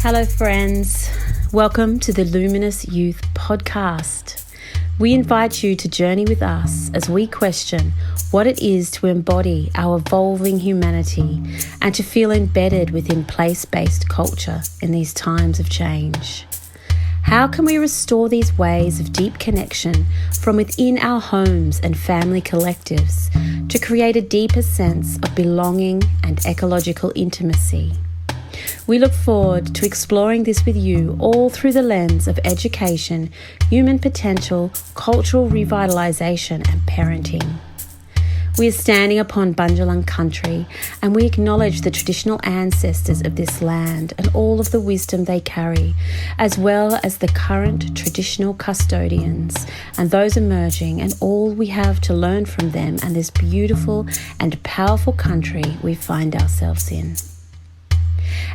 Hello, friends. Welcome to the Luminous Youth podcast. We invite you to journey with us as we question what it is to embody our evolving humanity and to feel embedded within place-based culture in these times of change. How can we restore these ways of deep connection from within our homes and family collectives to create a deeper sense of belonging and ecological intimacy? We look forward to exploring this with you all through the lens of education, human potential, cultural revitalisation and parenting. We are standing upon Bundjalung country and we acknowledge the traditional ancestors of this land and all of the wisdom they carry, as well as the current traditional custodians and those emerging and all we have to learn from them and this beautiful and powerful country we find ourselves in.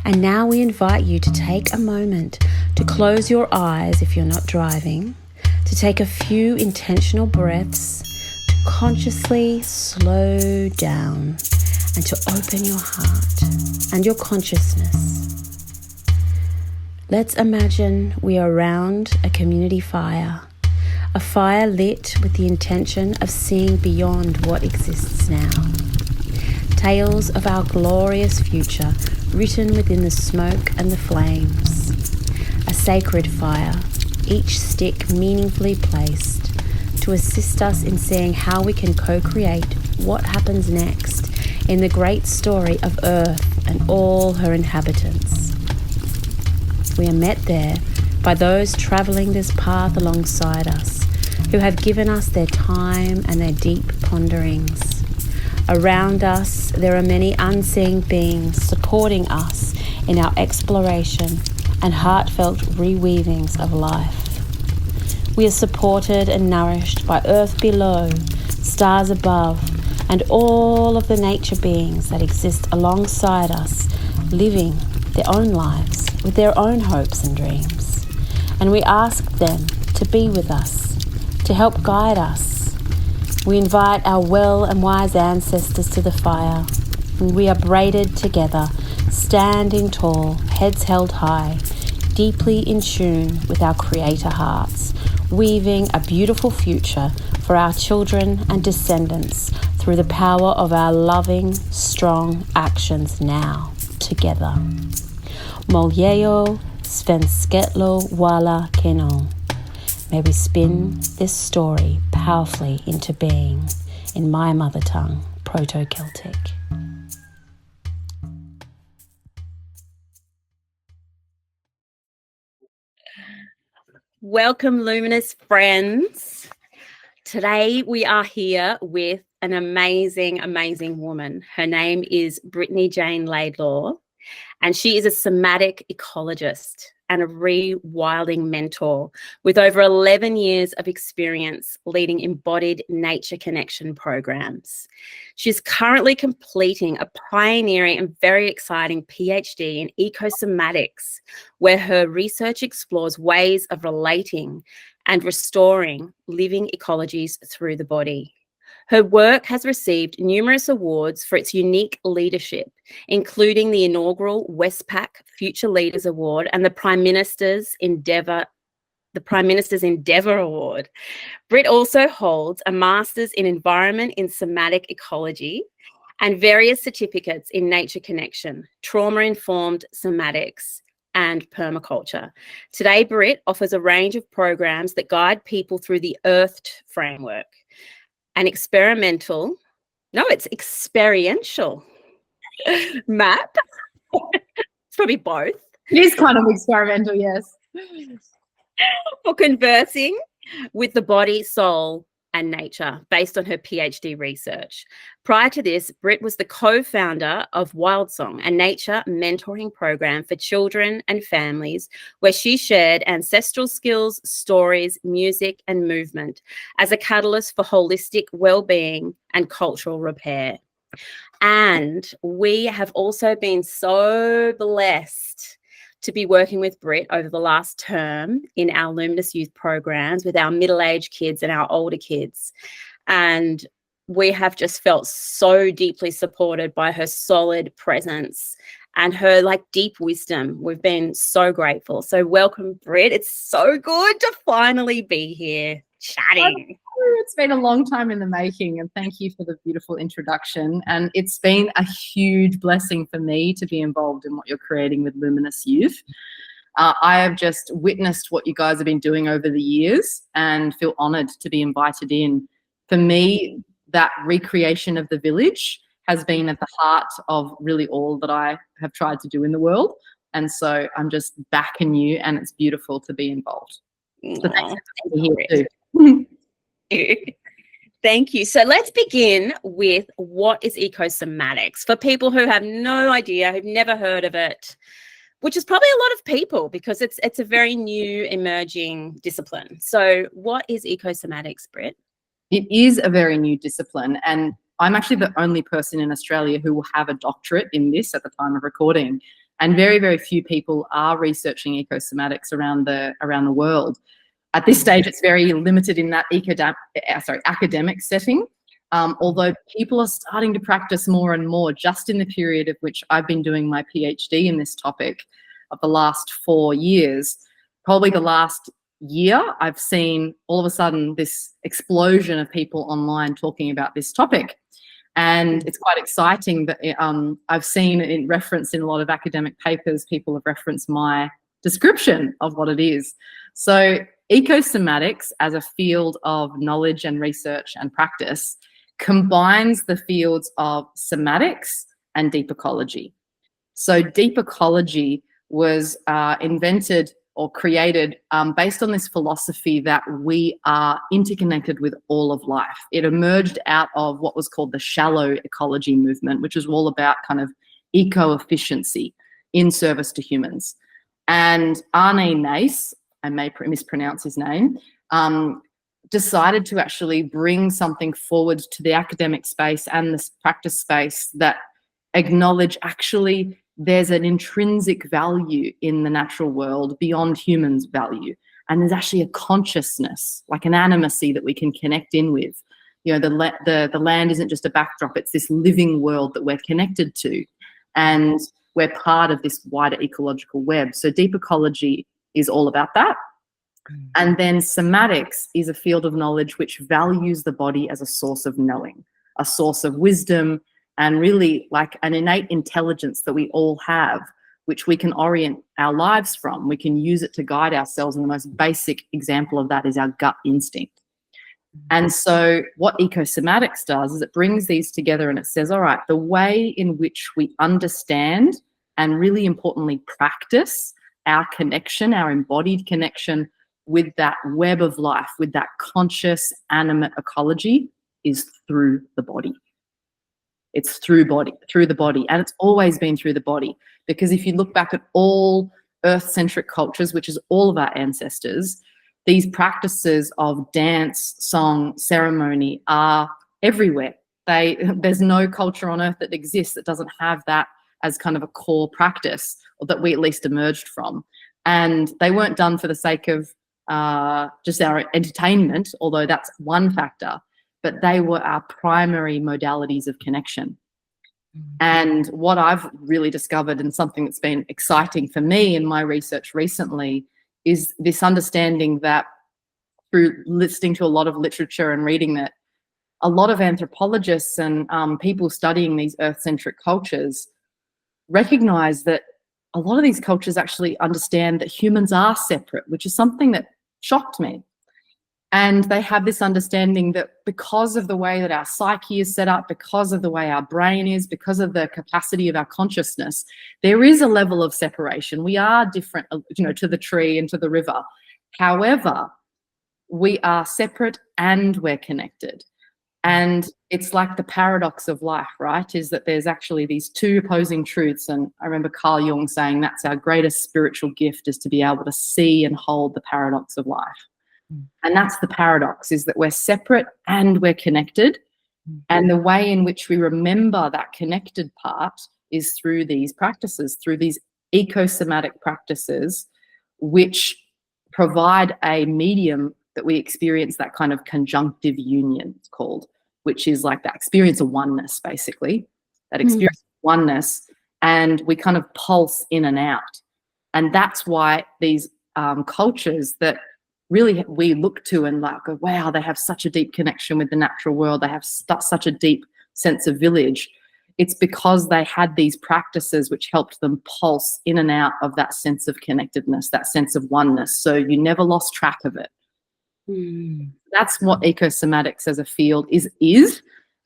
And now we invite you to take a moment to close your eyes if you're not driving, to take a few intentional breaths, to consciously slow down and to open your heart and your consciousness. Let's imagine we are around a community fire, a fire lit with the intention of seeing beyond what exists now. Tales of our glorious future written within the smoke and the flames. A sacred fire, each stick meaningfully placed to assist us in seeing how we can co-create what happens next in the great story of Earth and all her inhabitants. We are met there by those travelling this path alongside us, who have given us their time and their deep ponderings. Around us, there are many unseen beings supporting us in our exploration and heartfelt reweavings of life. We are supported and nourished by earth below, stars above, and all of the nature beings that exist alongside us, living their own lives with their own hopes and dreams. And we ask them to be with us, to help guide us. We invite our well and wise ancestors to the fire, and we are braided together, standing tall, heads held high, deeply in tune with our Creator hearts, weaving a beautiful future for our children and descendants through the power of our loving, strong actions now, together. Molyeo Svensketlo Wala Keno. May we spin this story powerfully into being in my mother tongue, Proto-Celtic. Welcome, Luminous friends. Today we are here with an amazing, amazing woman. Her name is Brittany Jane Laidlaw, and she is a somatic ecologist and a rewilding mentor with over 11 years of experience leading embodied nature connection programs. She's currently completing a pioneering and very exciting PhD in ecosomatics, where her research explores ways of relating and restoring living ecologies through the body. Her work has received numerous awards for its unique leadership, including the inaugural Westpac Future Leaders Award and the Prime Minister's Endeavour Award. Britt also holds a Master's in Environment in Somatic Ecology and various certificates in Nature Connection, Trauma-Informed Somatics, and Permaculture. Today, Britt offers a range of programs that guide people through the Earthed framework. It's experiential map. It's probably both. It is kind of experimental, yes. For conversing with the body, soul, and nature based on her PhD research. Prior to this, Britt was the co-founder of Wildsong, a nature mentoring program for children and families where she shared ancestral skills, stories, music, and movement as a catalyst for holistic well-being and cultural repair. And we have also been so blessed to be working with Britt over the last term in our Luminous Youth programs with our middle-aged kids and our older kids. And we have just felt so deeply supported by her solid presence and her like deep wisdom. We've been so grateful. So welcome, Britt. It's so good to finally be here chatting. It's been a long time in the making, and thank you for the beautiful introduction. And it's been a huge blessing for me to be involved in what you're creating with Luminous Youth. I have just witnessed what you guys have been doing over the years and feel honoured to be invited in. For me, that recreation of the village has been at the heart of really all that I have tried to do in the world. And so I'm just backing you, and it's beautiful to be involved. So thanks for being here too. Thank you. So let's begin with what is ecosomatics for people who have no idea, who've never heard of it, which is probably a lot of people because it's a very new emerging discipline. So what is ecosomatics, Britt? It is a very new discipline, and I'm actually the only person in Australia who will have a doctorate in this at the time of recording. And very, very few people are researching ecosomatics around the world. At this stage, it's very limited in that academic setting, although people are starting to practice more and more just in the period of which I've been doing my PhD in this topic of the last 4 years. Probably the last year, I've seen all of a sudden this explosion of people online talking about this topic. And it's quite exciting that I've seen it referenced in a lot of academic papers. People have referenced my description of what it is. So ecosomatics as a field of knowledge and research and practice combines the fields of somatics and deep ecology. So deep ecology was invented or created based on this philosophy that we are interconnected with all of life. It emerged out of what was called the shallow ecology movement, which is all about kind of eco-efficiency in service to humans. And Arne Nace, I may mispronounce his name, decided to actually bring something forward to the academic space and the practice space that acknowledge actually there's an intrinsic value in the natural world beyond humans' value. And there's actually a consciousness, like an animacy that we can connect in with. You know, the land isn't just a backdrop, it's this living world that we're connected to. And we're part of this wider ecological web. So deep ecology is all about that. And then somatics is a field of knowledge which values the body as a source of knowing, a source of wisdom, and really like an innate intelligence that we all have, which we can orient our lives from. We can use it to guide ourselves. And the most basic example of that is our gut instinct. And so what ecosomatics does is it brings these together and it says, all right, the way in which we understand and really importantly practice our connection, our embodied connection with that web of life, with that conscious animate ecology is through the body. It's through the body. And it's always been through the body. Because if you look back at all earth-centric cultures, which is all of our ancestors, these practices of dance, song, ceremony are everywhere. There's no culture on earth that exists that doesn't have that as kind of a core practice, or that we at least emerged from. And they weren't done for the sake of just our entertainment, although that's one factor, but they were our primary modalities of connection. And what I've really discovered, and something that's been exciting for me in my research recently, is this understanding that through listening to a lot of literature and reading that, a lot of anthropologists and people studying these earth-centric cultures recognize that a lot of these cultures actually understand that humans are separate, which is something that shocked me. And they have this understanding that because of the way that our psyche is set up, because of the way our brain is, because of the capacity of our consciousness, there is a level of separation. We are different, you know, to the tree and to the river. However, we are separate and we're connected. And it's like the paradox of life, right? Is that there's actually these two opposing truths. And I remember Carl Jung saying that's our greatest spiritual gift, is to be able to see and hold the paradox of life. And that's the paradox, is that we're separate and we're connected. And the way in which we remember that connected part is through these practices, through these ecosomatic practices, which provide a medium that we experience that kind of conjunctive union, it's called. which is like that experience of oneness, basically, that experience of oneness, and we kind of pulse in and out. And that's why these cultures that really we look to and like, go, wow, they have such a deep connection with the natural world, they have such a deep sense of village. It's because they had these practices which helped them pulse in and out of that sense of connectedness, that sense of oneness. So you never lost track of it. That's what ecosomatics as a field is.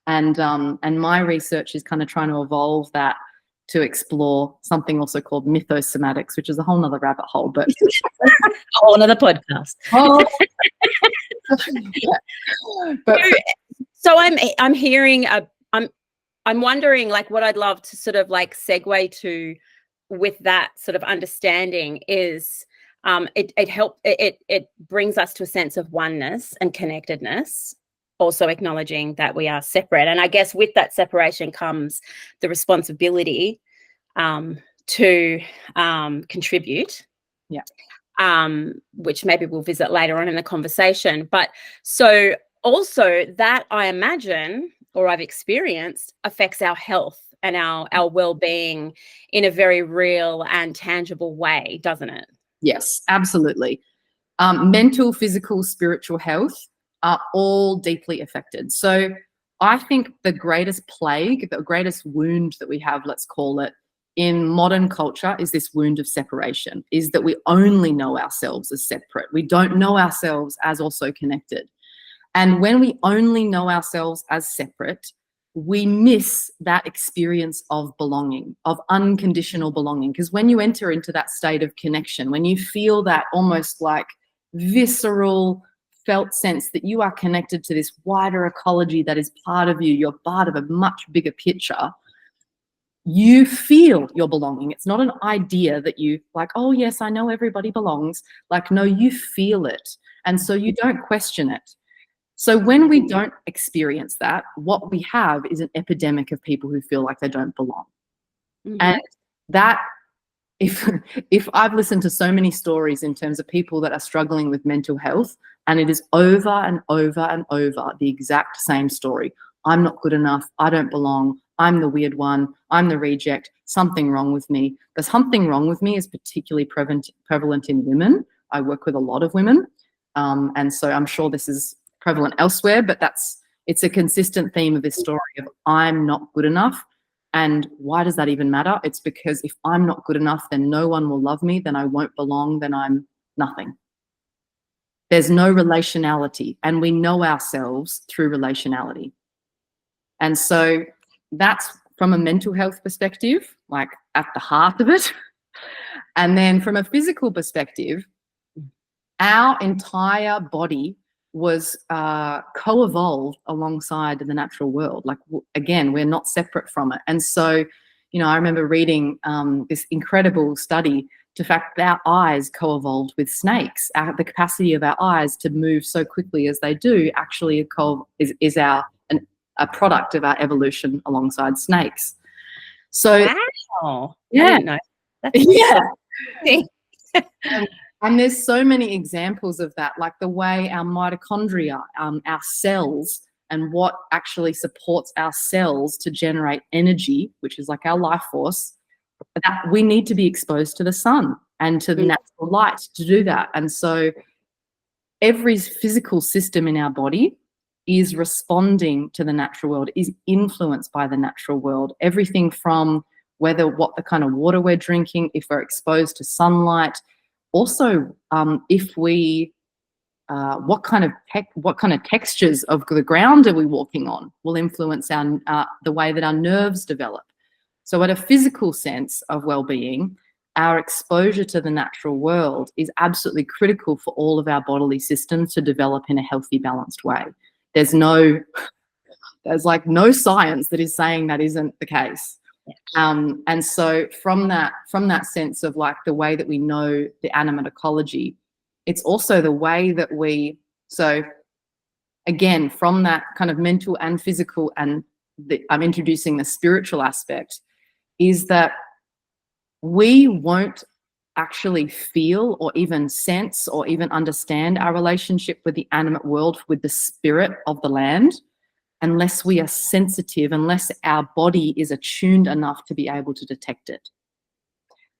And my research is kind of trying to evolve that to explore something also called mythosomatics, which is a whole nother rabbit hole, but a whole another podcast. But so I'm hearing I'm wondering, like, what I'd love to sort of like segue to with that sort of understanding is it brings us to a sense of oneness and connectedness, also acknowledging that we are separate. And I guess with that separation comes the responsibility to contribute. Yeah. Which maybe we'll visit later on in the conversation. But so also that, I imagine, or I've experienced, affects our health and our well-being in a very real and tangible way, doesn't it? Yes, absolutely. Mental, physical, spiritual health are all deeply affected. So I think the greatest plague, the greatest wound that we have, let's call it, in modern culture is this wound of separation, is that we only know ourselves as separate. We don't know ourselves as also connected. And when we only know ourselves as separate, we miss that experience of belonging, of unconditional belonging. Because when you enter into that state of connection, when you feel that almost like visceral felt sense that you are connected to this wider ecology that is part of you, you're part of a much bigger picture, you feel your belonging. It's not an idea that you like, oh yes, I know everybody belongs. Like, no, you feel it. And so you don't question it. So when we don't experience that, what we have is an epidemic of people who feel like they don't belong. And that, if I've listened to so many stories in terms of people that are struggling with mental health, and it is over and over and over the exact same story. I'm not good enough. I don't belong. I'm the weird one. I'm the reject. Something wrong with me. The something wrong with me is particularly prevalent in women. I work with a lot of women. And so I'm sure this is prevalent elsewhere, but it's a consistent theme of this story of I'm not good enough. And why does that even matter? It's because if I'm not good enough, then no one will love me, then I won't belong, then I'm nothing. There's no relationality, and we know ourselves through relationality. And so that's from a mental health perspective, like at the heart of it. And then from a physical perspective, our entire body was co-evolved alongside the natural world. Like, again, we're not separate from it. And so, you know, I remember reading this incredible study to fact our eyes co-evolved with snakes. The capacity of our eyes to move so quickly as they do actually is a product of our evolution alongside snakes. So, wow. Yeah. I didn't know. That's And there's so many examples of that, like the way our mitochondria, our cells, and what actually supports our cells to generate energy, which is like our life force, that we need to be exposed to the sun and to the natural light to do that. And so every physical system in our body is responding to the natural world, is influenced by the natural world. Everything from what the kind of water we're drinking, if we're exposed to sunlight, also if we what kind of textures of the ground are we walking on will influence the way that our nerves develop. So at a physical sense of well-being, our exposure to the natural world is absolutely critical for all of our bodily systems to develop in a healthy, balanced way. There's like no science that is saying that isn't the case. And so from that sense of like the way that we know the animate ecology, it's also the way that so again, from that kind of mental and physical, and I'm introducing the spiritual aspect, is that we won't actually feel or even sense or even understand our relationship with the animate world, with the spirit of the land, unless we are sensitive, unless our body is attuned enough to be able to detect it.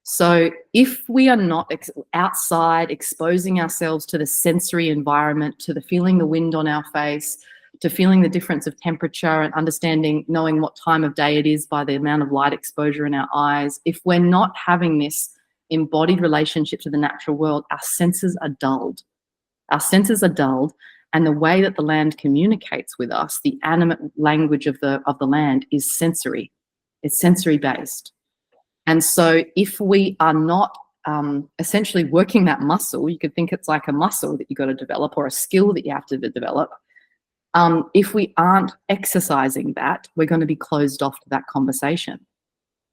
So if we are not outside exposing ourselves to the sensory environment, to the feeling the wind on our face, to feeling the difference of temperature and understanding, knowing what time of day it is by the amount of light exposure in our eyes, if we're not having this embodied relationship to the natural world, our senses are dulled. Our senses are dulled, and the way that the land communicates with us, the animate language of the land, is sensory. It's sensory based. And so if we are not essentially working that muscle, you could think it's like a muscle that you've got to develop or a skill that you have to develop. If we aren't exercising that, we're going to be closed off to that conversation.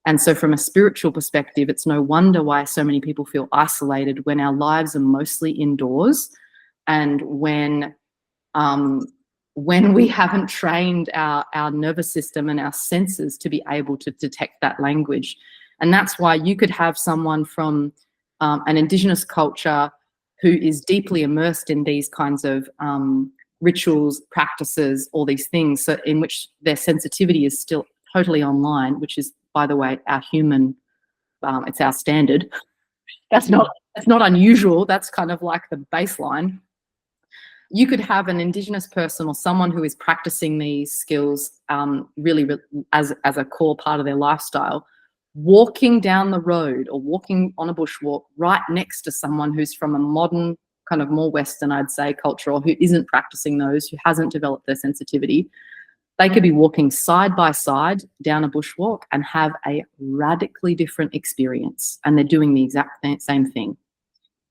And so from a spiritual perspective, it's no wonder why so many people feel isolated when our lives are mostly indoors, and when we haven't trained our nervous system and our senses to be able to detect that language. And that's why you could have someone from an Indigenous culture who is deeply immersed in these kinds of rituals, practices, all these things, so in which their sensitivity is still totally online, which is, by the way, our human, it's our standard. That's not unusual. That's kind of like the baseline. You could have an Indigenous person or someone who is practicing these skills really as a core part of their lifestyle, walking down the road or walking on a bushwalk right next to someone who's from a modern, kind of more Western, I'd say, culture, or who isn't practicing those, who hasn't developed their sensitivity. They could be walking side by side down a bushwalk and have a radically different experience, and they're doing the exact same thing.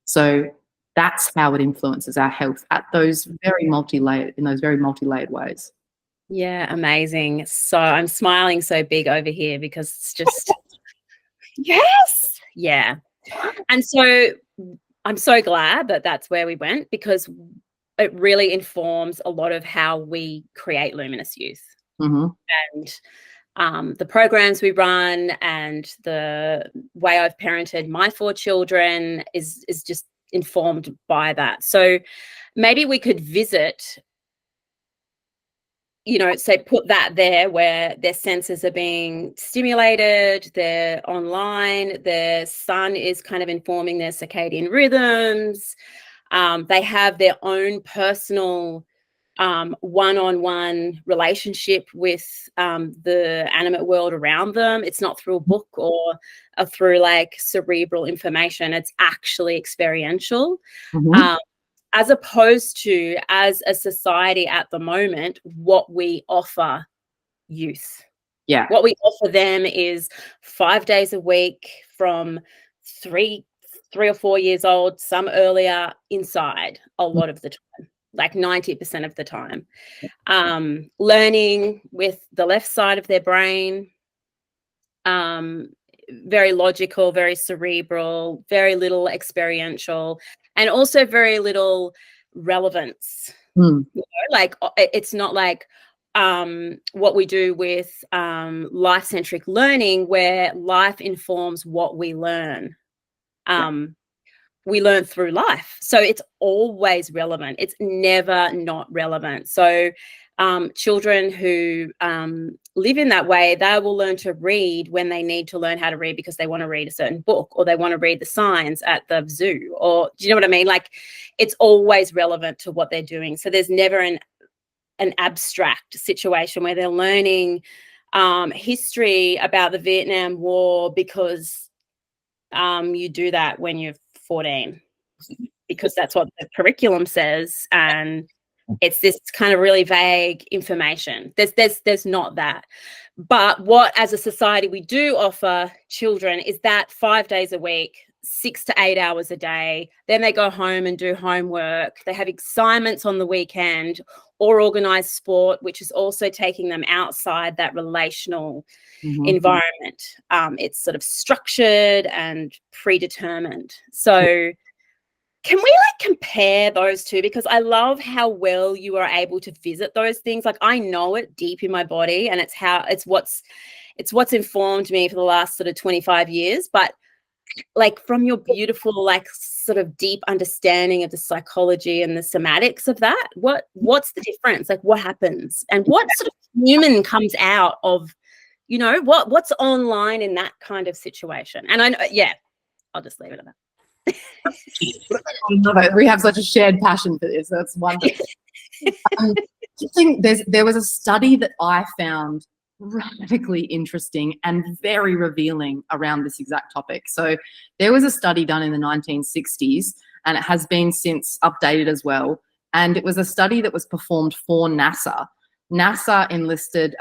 So that's how it influences our health in those very multi-layered ways. Yeah, amazing. So I'm smiling so big over here because it's just, yes, yeah. And so I'm so glad that that's where we went, because it really informs a lot of how we create Luminous Youth. Mm-hmm. And the programs we run and the way I've parented my 4 children is just informed by that. So maybe we could visit, say put that there where their senses are being stimulated, they're online, their sun is kind of informing their circadian rhythms. They have their own personal one-on-one relationship with the animate world around them. It's not through a book or through like cerebral information. It's actually experiential. Mm-hmm. As opposed to, as a society at the moment, what we offer youth. Yeah. What we offer them is 5 days a week from 3 or 4 years old, some earlier, inside a lot of the time, like 90% of the time. Learning with the left side of their brain, very logical, very cerebral, very little experiential, and also very little relevance. Like it's not like what we do with life-centric learning, where life informs what we learn. We learn through life, so it's always relevant. It's never not relevant. So children who live in that way, they will learn to read when they need to learn how to read, because they want to read a certain book, or they want to read the signs at the zoo, or do you know what I mean? Like, it's always relevant to what they're doing. So there's never an abstract situation where they're learning history about the Vietnam War because you do that when you're 14, because that's what the curriculum says, and it's this kind of really vague information. There's not that. But what, as a society, we do offer children is that 5 days a week, 6 to 8 hours a day. Then they go home and do homework. They have assignments on the weekend, or organized sport, which is also taking them outside that relational environment. It's sort of structured and predetermined. So can we compare those two? Because I love how well you are able to visit those things. Like, I know it deep in my body, and it's what's informed me for the last sort of 25 years. But like from your beautiful, like sort of deep understanding of the psychology and the somatics of that, what's the difference? Like what happens and what sort of human comes out of, you know, what's online in that kind of situation? And I know, yeah, I'll just leave it at that. I love it. We have such a shared passion for this. That's wonderful. I think there was a study that I found radically interesting and very revealing around this exact topic. So there was a study done in the 1960s, and it has been since updated as well. And it was a study that was performed for NASA. NASA enlisted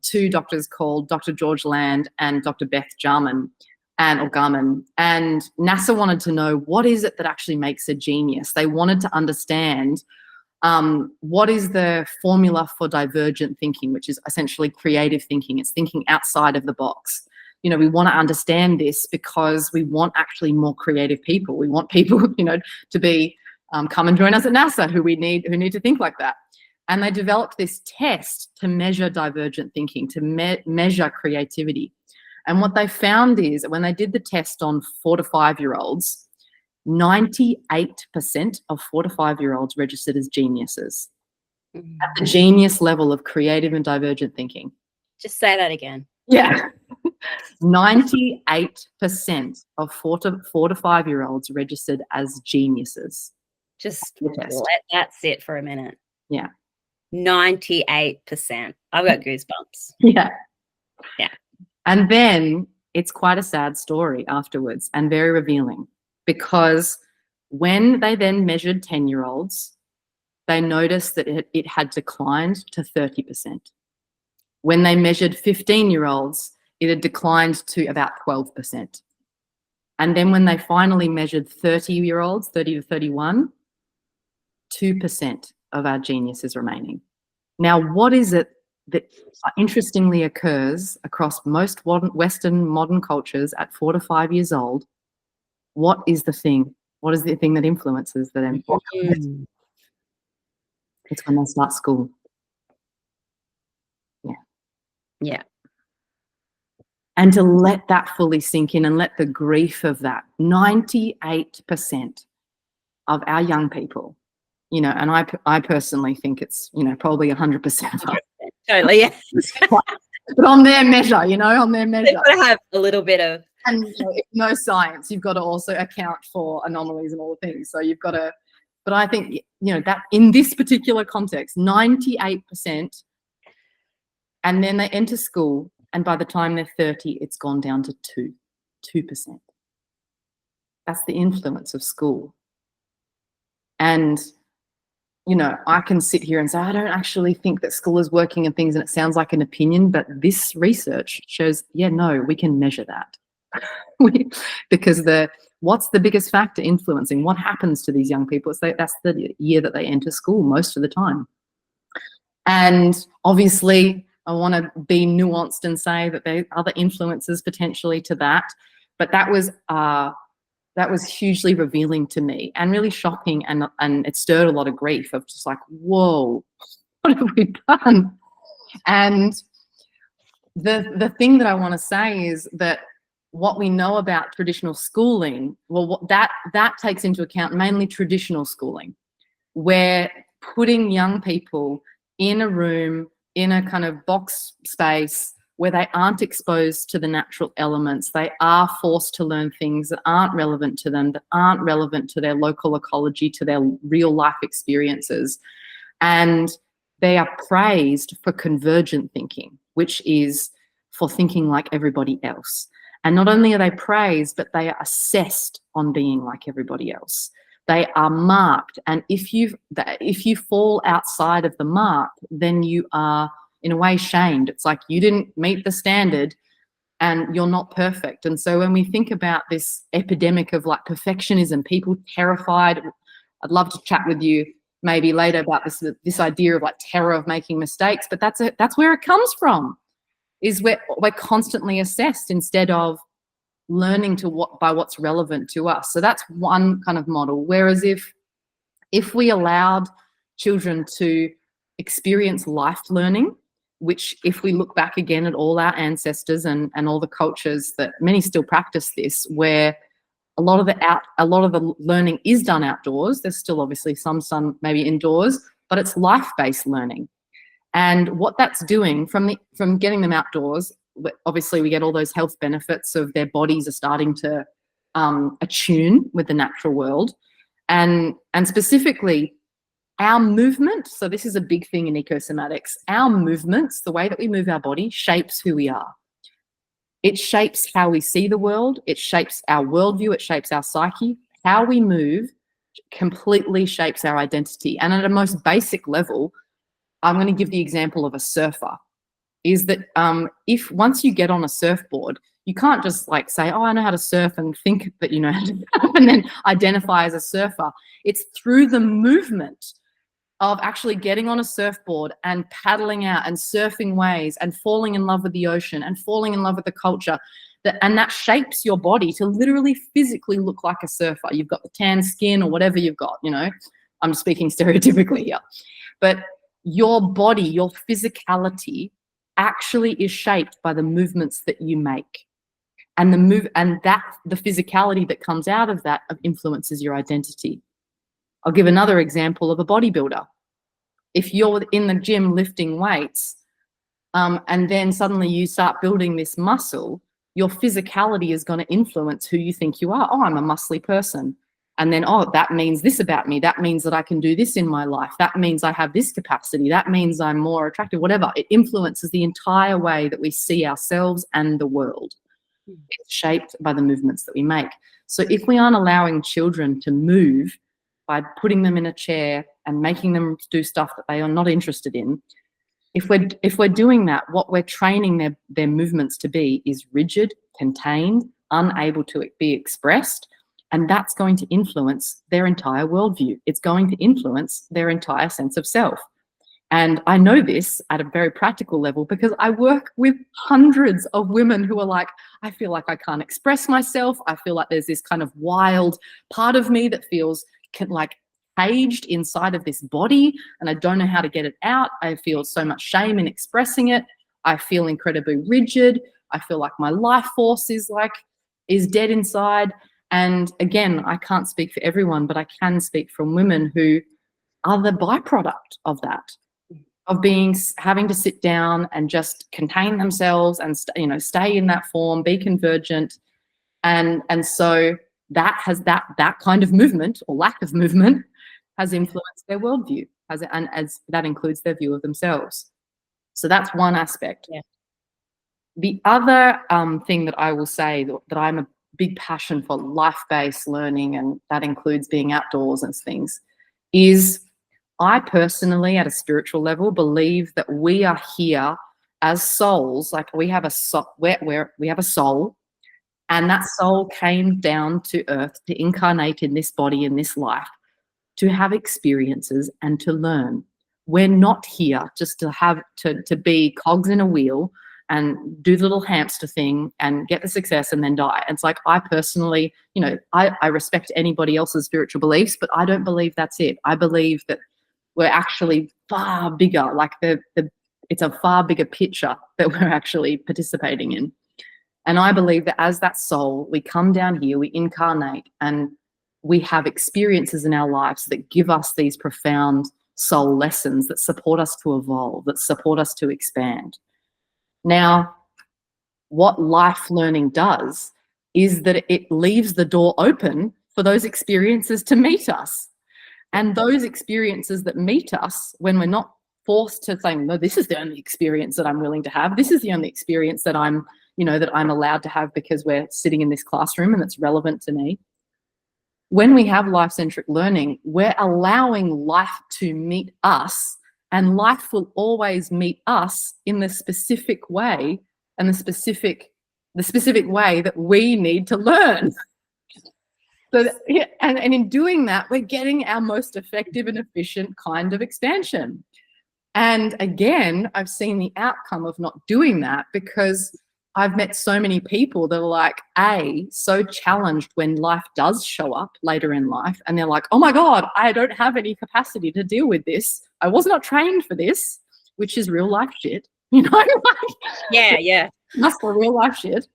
two doctors called Dr. George Land and Dr. Beth Jarman. And NASA wanted to know, what is it that actually makes a genius? They wanted to understand what is the formula for divergent thinking, which is essentially creative thinking. It's thinking outside of the box. You know, we want to understand this because we want actually more creative people. We want people, you know, to be come and join us at NASA who need to think like that. And they developed this test to measure divergent thinking, to measure creativity. And what they found is when they did the test on 4 to 5-year-olds, 98% of 4 to 5-year-olds registered as geniuses at the genius level of creative and divergent thinking. Just say that again. Yeah. 98% of 4 to 5-year-olds registered as geniuses. Just let that sit for a minute. Yeah. 98%. I've got goosebumps. Yeah. Yeah. And then it's quite a sad story afterwards and very revealing, because when they then measured 10-year-olds, they noticed that it had declined to 30%. When they measured 15-year-olds, it had declined to about 12%. And then when they finally measured 30-year-olds, 30 to 31, 2% of our genius is remaining. Now, what is it that interestingly occurs across most Western modern cultures at 4 to 5 years old? What is the thing? What is the thing that influences them? It's when they start school. Yeah. Yeah. And to let that fully sink in and let the grief of that, 98% of our young people, you know, and I personally think it's, you know, probably 100%. Totally, yeah. But on their measure, you know, on their measure. They've got to have a little bit of... And you know, if no science, you've got to also account for anomalies and all the things. So you've got to, but I think, you know, that in this particular context, 98%, and then they enter school, and by the time they're 30, it's gone down to 2%. That's the influence of school. And, you know, I can sit here and say, I don't actually think that school is working and things, and it sounds like an opinion, but this research shows, yeah, no, we can measure that. Because what's the biggest factor influencing what happens to these young people? That's the year that they enter school most of the time. And obviously, I want to be nuanced and say that there are other influences potentially to that, but that was hugely revealing to me and really shocking, and it stirred a lot of grief of just like, whoa, what have we done? And the thing that I want to say is that what we know about traditional schooling, well, that takes into account mainly traditional schooling, where putting young people in a room, in a kind of box space where they aren't exposed to the natural elements. They are forced to learn things that aren't relevant to them, that aren't relevant to their local ecology, to their real life experiences. And they are praised for convergent thinking, which is for thinking like everybody else. And not only are they praised, but they are assessed on being like everybody else. They are marked. And if you fall outside of the mark, then you are in a way shamed. It's like you didn't meet the standard and you're not perfect. And so when we think about this epidemic of like perfectionism, people terrified, I'd love to chat with you maybe later about this idea of like terror of making mistakes, but that's where it comes from, is we're constantly assessed instead of learning by what's relevant to us. So that's one kind of model. Whereas if we allowed children to experience life learning, which if we look back again at all our ancestors and all the cultures that many still practice this, where A lot of the learning is done outdoors. There's still obviously some maybe indoors, but it's life-based learning. And what that's doing from getting them outdoors, obviously we get all those health benefits of their bodies are starting to attune with the natural world, and specifically our movement. So this is a big thing in ecosomatics. Our movements, the way that we move our body, shapes who we are. It shapes how we see the world. It shapes our worldview. It shapes our psyche. How we move completely shapes our identity. And at a most basic level, I'm going to give the example of a surfer. Is that if once you get on a surfboard, you can't just like say, oh, I know how to surf and think that you know how to surf and then identify as a surfer. It's through the movement of actually getting on a surfboard and paddling out and surfing waves and falling in love with the ocean and falling in love with the culture. And that shapes your body to literally physically look like a surfer. You've got the tan skin or whatever you've got, you know. I'm speaking stereotypically here. But your body, your physicality actually is shaped by the movements that you make. And the physicality that comes out of that influences your identity. I'll give another example of a bodybuilder. If you're in the gym lifting weights, and then suddenly you start building this muscle, your physicality is going to influence who you think you are. Oh, I'm a muscly person. And then, oh, that means this about me. That means that I can do this in my life. That means I have this capacity. That means I'm more attractive, whatever. It influences the entire way that we see ourselves and the world. It's shaped by the movements that we make. So if we aren't allowing children to move by putting them in a chair and making them do stuff that they are not interested in, if we're doing that, what we're training their movements to be is rigid, contained, unable to be expressed, and that's going to influence their entire worldview. It's going to influence their entire sense of self. And I know this at a very practical level because I work with hundreds of women who are like, I feel like I can't express myself. I feel like there's this kind of wild part of me that feels like caged inside of this body and I don't know how to get it out. I feel so much shame in expressing it. I feel incredibly rigid. I feel like my life force is dead inside. And again, I can't speak for everyone, but I can speak from women who are the byproduct of that, of having to sit down and just contain themselves and stay in that form, be convergent, and so that has that kind of movement or lack of movement has influenced their worldview, and as that includes their view of themselves. So that's one aspect. Yeah. The other thing that I will say that I'm a big passion for life-based learning, and that includes being outdoors and things, is I personally, at a spiritual level, believe that we are here as souls. Like we have a soul, and that soul came down to earth to incarnate in this body, in this life, to have experiences and to learn. We're not here just to be cogs in a wheel and do the little hamster thing and get the success and then die. It's like, I personally, I respect anybody else's spiritual beliefs, but I don't believe that's it. I believe that we're actually far bigger, like it's a far bigger picture that we're actually participating in. And I believe that as that soul, we come down here, we incarnate, and we have experiences in our lives that give us these profound soul lessons that support us to evolve, that support us to expand. Now, what life learning does is that it leaves the door open for those experiences to meet us. And those experiences that meet us, when we're not forced to say, no, this is the only experience that I'm willing to have, this is the only experience that I'm allowed to have because we're sitting in this classroom and it's relevant to me. When we have life-centric learning, we're allowing life to meet us, and life will always meet us in the specific way and the specific way that we need to learn. So, and in doing that, we're getting our most effective and efficient kind of expansion. And again, I've seen the outcome of not doing that because I've met so many people that are like, so challenged when life does show up later in life. And they're like, oh my God, I don't have any capacity to deal with this. I was not trained for this, which is real life shit. Yeah. That's for real life shit.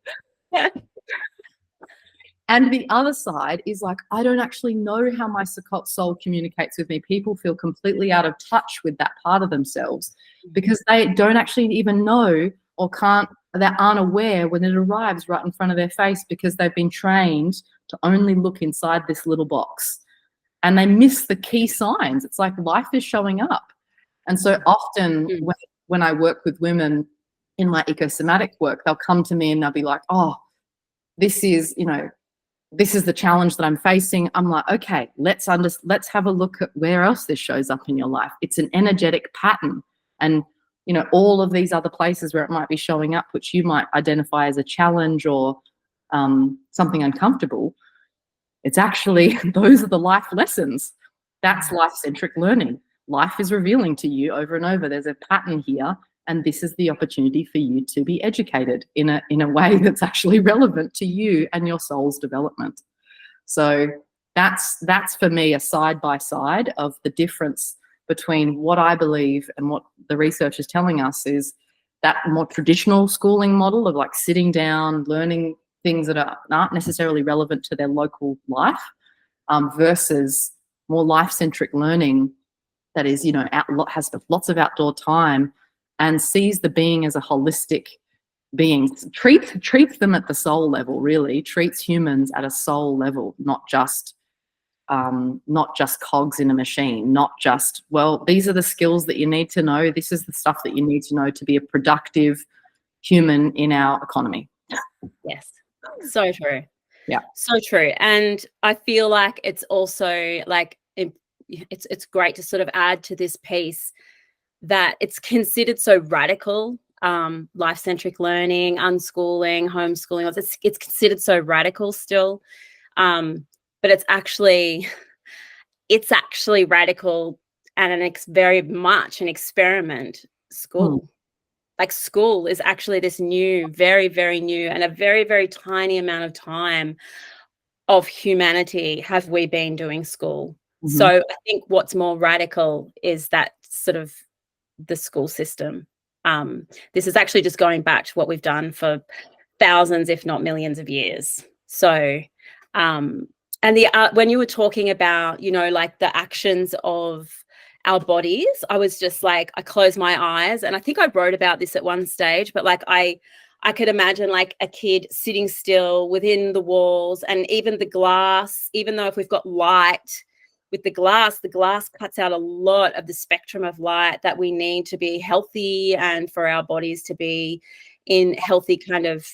And the other side is like, I don't actually know how my soul communicates with me. People feel completely out of touch with that part of themselves because they don't actually even know or they aren't aware when it arrives right in front of their face because they've been trained to only look inside this little box. And they miss the key signs. It's like life is showing up. And so often when I work with women in my ecosomatic work, they'll come to me and they'll be like, oh, this is the challenge that I'm facing. I'm like, okay, let's have a look at where else this shows up in your life. It's an energetic pattern. And, all of these other places where it might be showing up, which you might identify as a challenge or something uncomfortable, it's actually, those are the life lessons. That's life-centric learning. Life is revealing to you over and over, there's a pattern here, and this is the opportunity for you to be educated in a way that's actually relevant to you and your soul's development. So that's for me a side-by-side of the difference between what I believe and what the research is telling us is that more traditional schooling model of like sitting down, learning things that aren't necessarily relevant to their local life versus more life-centric learning that is, has lots of outdoor time and sees the being as a holistic being, treats them at the soul level, really, treats humans at a soul level, not just cogs in a machine, not just, well, these are the skills that you need to know. This is the stuff that you need to know to be a productive human in our economy. Yes. So true. Yeah. So true. And I feel like it's also like, it's great to sort of add to this piece that it's considered so radical, life-centric learning, unschooling, homeschooling. It's considered so radical still. But it's actually radical and very much an experiment school. Like school is actually this new, very, very new and a very, very tiny amount of time of humanity have we been doing school. So I think what's more radical is that sort of the school system. This is actually just going back to what we've done for thousands, if not millions of years. So, and when you were talking about, like the actions of our bodies, I was just like, I closed my eyes, and I think I wrote about this at one stage, but like I could imagine like a kid sitting still within the walls, and even the glass, even though if we've got light with the glass cuts out a lot of the spectrum of light that we need to be healthy and for our bodies to be in healthy kind of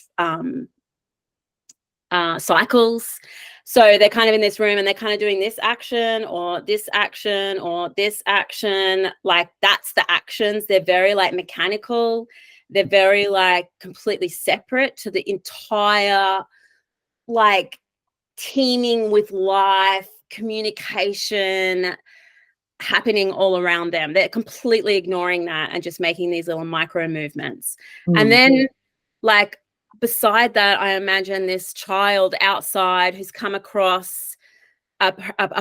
cycles. So they're kind of in this room and they're kind of doing this action or this action or this action. Like that's the actions. They're very like mechanical. They're very like completely separate to the entire like teeming with life, communication happening all around them. They're completely ignoring that and just making these little micro movements. And then like beside that, I imagine this child outside who's come across a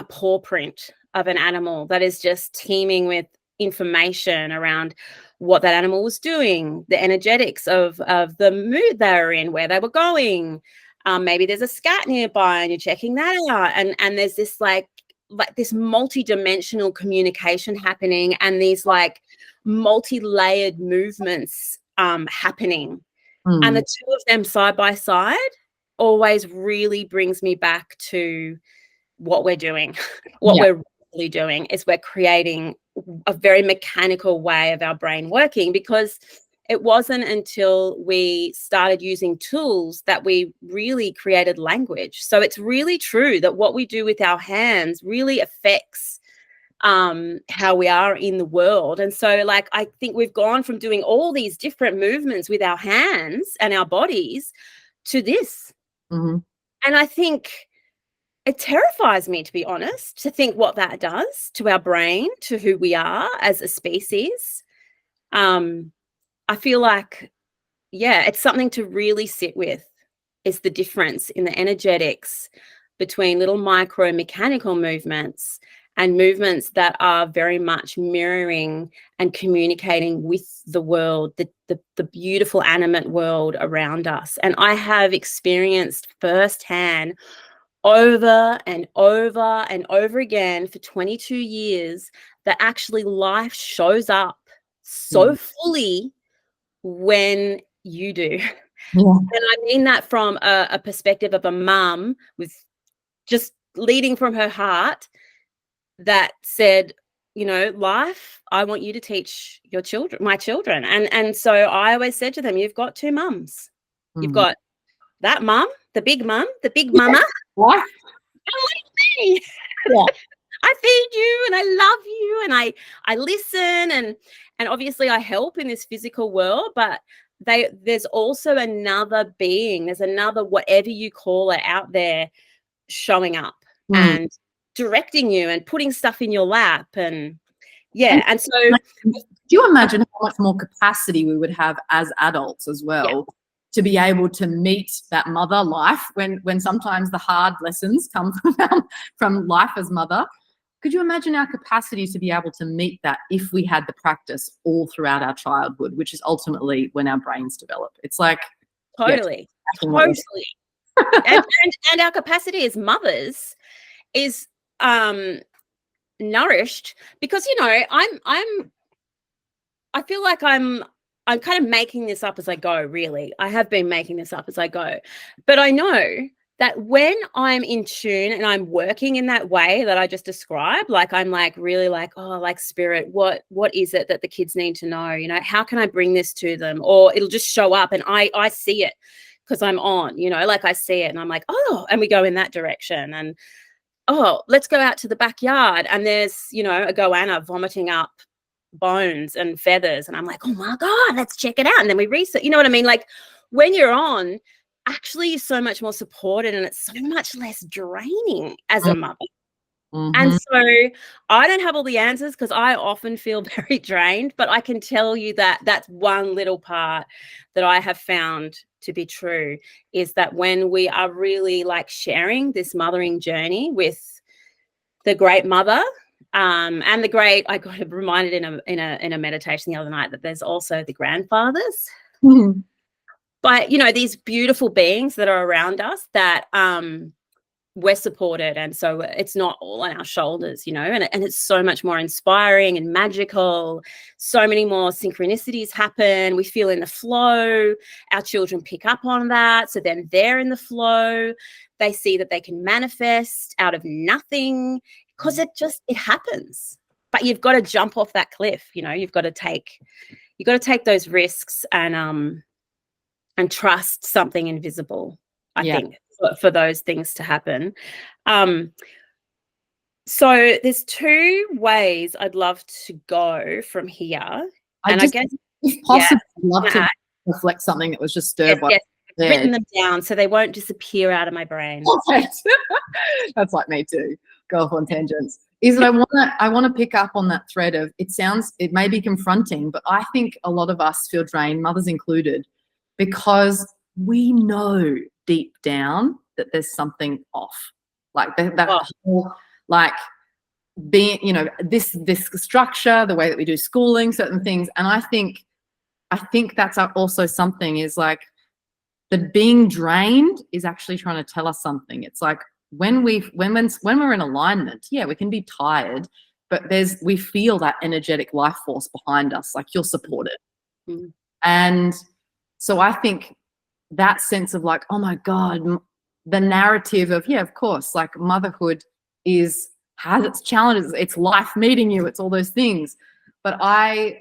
paw print of an animal that is just teeming with information around what that animal was doing, the energetics of the mood they were in, where they were going. Maybe there's a scat nearby and you're checking that out. And there's this like this multi-dimensional communication happening and these like multi-layered movements happening. And the two of them side by side always really brings me back to what we're doing. We're really doing is we're creating a very mechanical way of our brain working, because it wasn't until we started using tools that we really created language. So it's really true that what we do with our hands really affects how we are in the world. And so like I think we've gone from doing all these different movements with our hands and our bodies to this. And I think it terrifies me, to be honest, to think what that does to our brain, to who we are as a species. I feel like, it's something to really sit with, is the difference in the energetics between little micro mechanical movements and movements that are very much mirroring and communicating with the world, the beautiful animate world around us. And I have experienced firsthand over and over and over again for 22 years that actually life shows up so fully when you do. Yeah. And I mean that from a perspective of a mum with just leading from her heart that said, you know, life, I want you to teach your children, my children. And so I always said to them, you've got two mums. You've got that mum, the big mama, What? and me. Yeah. I feed you and I love you and I listen and obviously I help in this physical world, but there's also another being, there's another whatever you call it out there showing up and directing you and putting stuff in your lap and and so do you imagine how much more capacity we would have as adults as well to be able to meet that mother life when sometimes the hard lessons come from life as mother? Could you imagine our capacity to be able to meet that if we had the practice all throughout our childhood, which is ultimately when our brains develop? It's like totally. And our capacity as mothers is nourished because, you know, I feel like I'm kind of making this up as I go, really. I have been making this up as I go. But I know that when I'm in tune and I'm working in that way that I just described, like I'm like really like, oh, like spirit, what is it that the kids need to know? You know, how can I bring this to them? Or it'll just show up and I see it because I'm on, you know, like I see it and I'm like, oh, and we go in that direction. And oh, let's go out to the backyard. And there's, you know, a goanna vomiting up bones and feathers. And I'm like, oh my God, let's check it out. And then we research, you know what I mean? Like when you're on, actually you're so much more supported and it's so much less draining as a mother. And so I don't have all the answers because I often feel very drained, but I can tell you that that's one little part that I have found to be true is that when we are really like sharing this mothering journey with the great mother and the great, I got reminded in a meditation the other night that there's also the grandfathers. But, you know, these beautiful beings that are around us that we're supported. And so it's not all on our shoulders, you know, and it's so much more inspiring and magical. So many more synchronicities happen. We feel in the flow. Our children pick up on that. So then they're in the flow. They see that they can manifest out of nothing because it happens. But you've got to jump off that cliff, you know, you've got to take those risks and trust something invisible, I think, for those things to happen. So there's two ways I'd love to go from here. I guess, if possible, I'd love to reflect something that was just stirred by. I've written them down so they won't disappear out of my brain. That's like me too. Go off on tangents. Is that I want to pick up on that thread of it may be confronting, but I think a lot of us feel drained, mothers included, because we know deep down that there's something off. Like that whole, like being, you know, this structure, the way that we do schooling, certain things. And I think that's also something is like that being drained is actually trying to tell us something. It's like when we're in alignment, we can be tired, but we feel that energetic life force behind us, like you're supported. And so I think that sense of like, oh my God, the narrative of, of course, like motherhood has its challenges, it's life meeting you, it's all those things. But I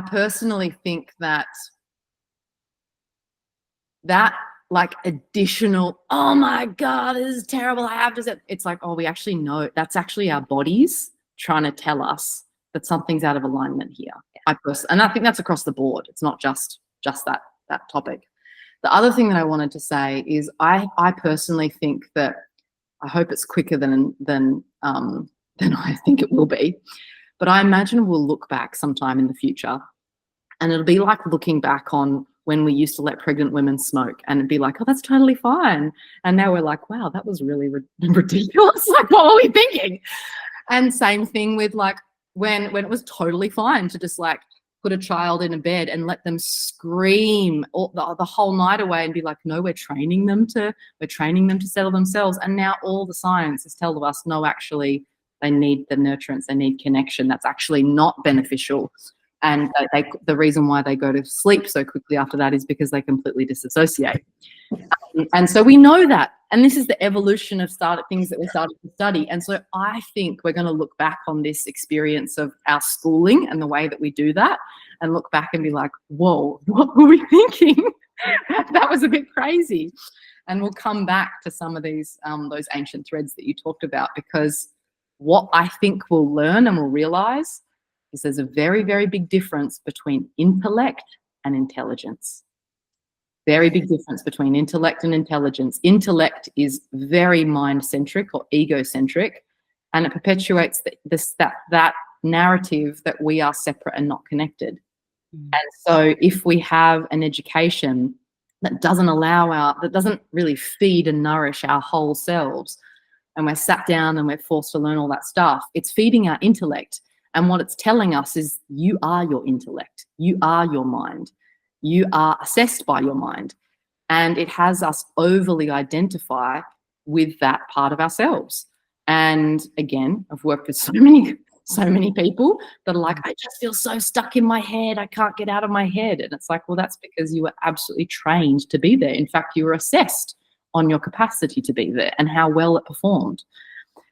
personally think that like additional, oh my God, this is terrible, I have to, it's like, oh, we actually know that's actually our bodies trying to tell us that something's out of alignment here. And I think that's across the board. It's not just that topic. The other thing that I wanted to say is I personally think that I hope it's quicker than I think it will be, but I imagine we'll look back sometime in the future and it'll be like looking back on when we used to let pregnant women smoke and it'd be like, oh, that's totally fine. And now we're like, wow, that was really ridiculous. Like, what were we thinking? And same thing with like when it was totally fine to just like put a child in a bed and let them scream the whole night away and be like, no, we're training them to settle themselves. And now all the science has told us, no, actually they need the nurturance, they need connection. That's actually not beneficial. And the reason why they go to sleep so quickly after that is because they completely disassociate. And so we know that. And this is the evolution of things that we started to study. And so I think we're going to look back on this experience of our schooling and the way that we do that and look back and be like, whoa, what were we thinking? That was a bit crazy. And we'll come back to some of these, those ancient threads that you talked about, because what I think we'll learn and we'll realize is there's a very, very big difference between intellect and intelligence. Very big difference between intellect and intelligence. Intellect is very mind-centric or egocentric, and it perpetuates that narrative that we are separate and not connected. And so if we have an education that doesn't really feed and nourish our whole selves, and we're sat down and we're forced to learn all that stuff, it's feeding our intellect. And what it's telling us is you are your intellect, you are your mind. You are assessed by your mind, and it has us overly identify with that part of ourselves. And again, I've worked with so many people that are like, I just feel so stuck in my head, I can't get out of my head. And it's like, well, that's because you were absolutely trained to be there. In fact, you were assessed on your capacity to be there and how well it performed.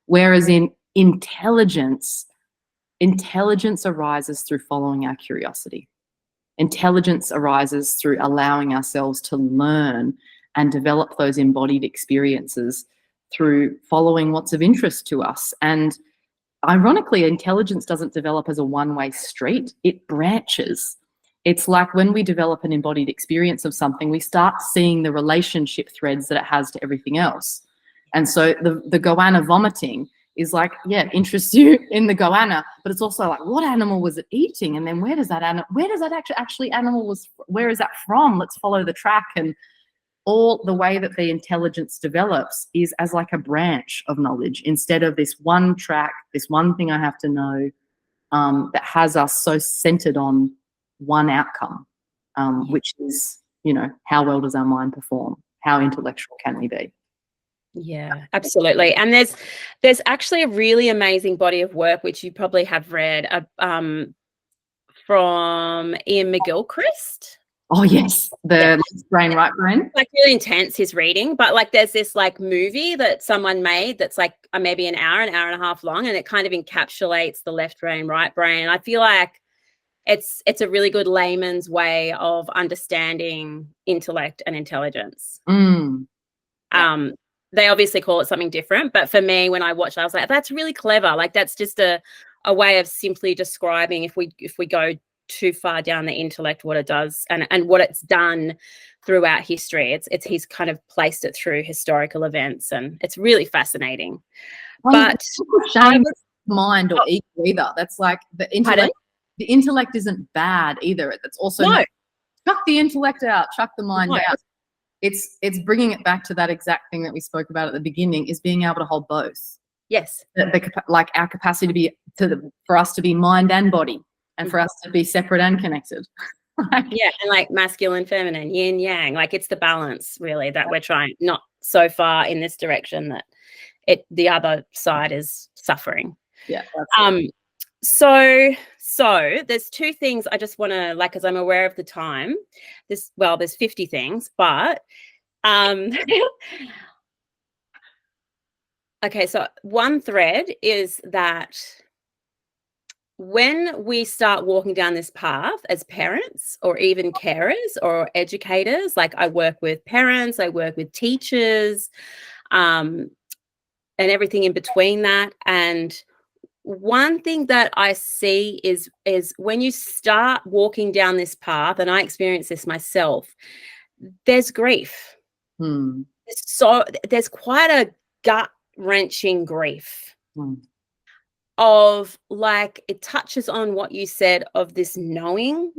Whereas in intelligence arises through following our curiosity. Intelligence arises through allowing ourselves to learn and develop those embodied experiences through following what's of interest to us. And ironically, intelligence doesn't develop as a one-way street, it branches. It's like when we develop an embodied experience of something, we start seeing the relationship threads that it has to everything else. And so the goanna vomiting is like, yeah, interests you in the goanna, but it's also like, what animal was it eating? And then where is that animal where is that from? Let's follow the track. And all the way that the intelligence develops is as like a branch of knowledge instead of this one track, this one thing I have to know, that has us so centered on one outcome, which is, how well does our mind perform? How intellectual can we be? Yeah, absolutely. And there's actually a really amazing body of work which you probably have read from Ian McGilchrist. Oh yes, the left brain, right brain. Like really intense his reading, but like there's this like movie that someone made that's like maybe an hour and a half long, and it kind of encapsulates the left brain, right brain. I feel like it's a really good layman's way of understanding intellect and intelligence. They obviously call it something different, but for me, when I watched it, I was like, that's really clever. Like that's just a way of simply describing if we go too far down the intellect, what it does and what it's done throughout history. It's he's kind of placed it through historical events, and it's really fascinating. But shame mind or ego either. That's like the intellect. The intellect isn't bad either. It's also chuck the intellect out, chuck the mind out. It's bringing it back to that exact thing that we spoke about at the beginning, is being able to hold both. Yes. Like our capacity for us to be mind and body, and for us to be separate and connected. Yeah, and like masculine, feminine, yin, yang. Like it's the balance really that we're trying, not so far in this direction that the other side is suffering. Yeah. So there's two things I just want to, like, because I'm aware of the time. There's 50 things, but okay, so one thread is that when we start walking down this path as parents or even carers or educators, like I work with parents, I work with teachers, and everything in between that. And one thing that I see is when you start walking down this path, and I experience this myself, there's grief. So there's quite a gut-wrenching grief of, like, it touches on what you said of this knowing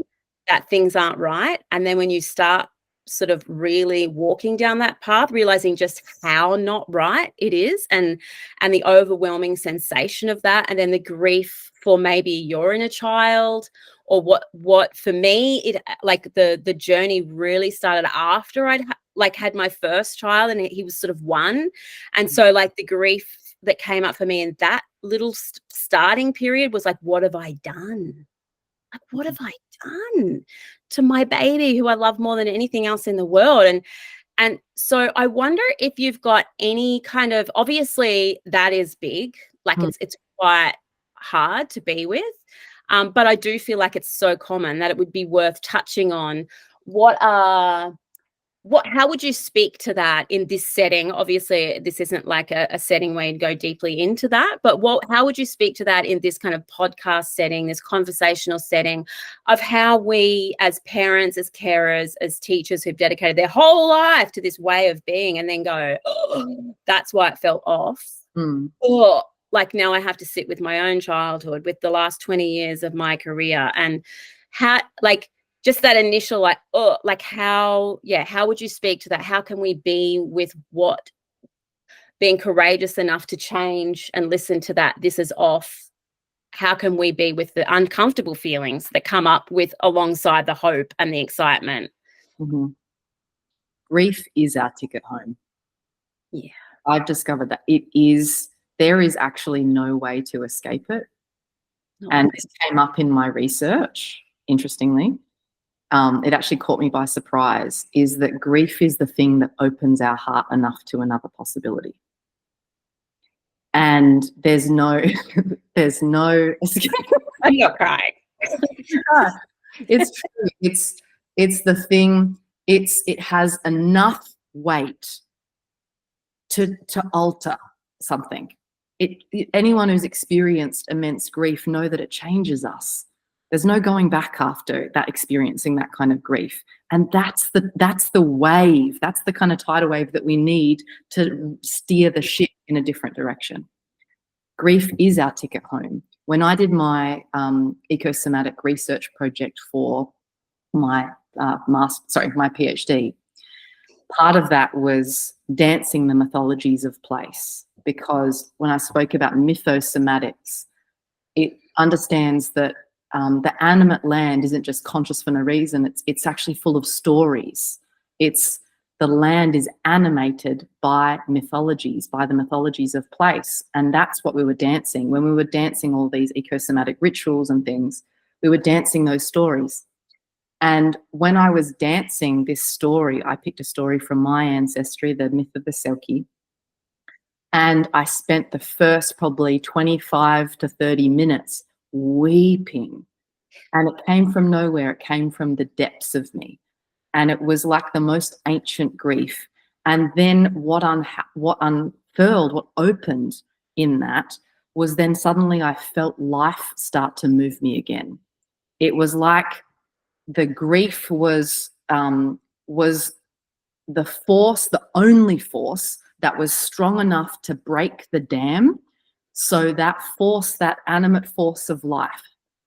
that things aren't right. And then when you start sort of really walking down that path, realizing just how not right it is, and the overwhelming sensation of that, and then the grief for maybe your inner child, or what for me, it like the journey really started after I'd had my first child, and he was sort of 1, and so like the grief that came up for me in that little starting period was like, what have I done? Like, what have I done to my baby who I love more than anything else in the world? And so I wonder if you've got any kind of, obviously that is big, like it's quite hard to be with, but I do feel like it's so common that it would be worth touching on. How would you speak to that in this setting? Obviously, this isn't like a setting where you'd go deeply into that, but how would you speak to that in this kind of podcast setting, this conversational setting, of how we as parents, as carers, as teachers who've dedicated their whole life to this way of being, and then go, oh, that's why it felt off. Or like, now I have to sit with my own childhood, with the last 20 years of my career, and how, like, just that initial, like, oh, like how would you speak to that? How can we be with being courageous enough to change and listen to that? This is off. How can we be with the uncomfortable feelings that come up with alongside the hope and the excitement? Grief is our ticket home. Yeah. I've discovered that there is actually no way to escape it. And this came up in my research, interestingly. It actually caught me by surprise, is that grief is the thing that opens our heart enough to another possibility. And there's no I'm not crying. It's true. It's the thing, it has enough weight to alter something. Anyone who's experienced immense grief know that it changes us. There's no going back after that, experiencing that kind of grief. And that's the wave. That's the kind of tidal wave that we need to steer the ship in a different direction. Grief is our ticket home. When I did my eco-somatic research project for my PhD, part of that was dancing the mythologies of place, because when I spoke about mythosomatics, it understands that the animate land isn't just conscious for no reason. It's actually full of stories. The land is animated by mythologies, by the mythologies of place. And that's what we were dancing. When we were dancing all these ecosomatic rituals and things, we were dancing those stories. And when I was dancing this story, I picked a story from my ancestry, the myth of the Selkie. And I spent the first probably 25 to 30 minutes weeping, and it came from nowhere. It came from the depths of me, and it was like the most ancient grief. And then what unfurled, what opened in that, was then suddenly I felt life start to move me again. It was like the grief was the force, the only force that was strong enough to break the dam. So that force, that animate force of life,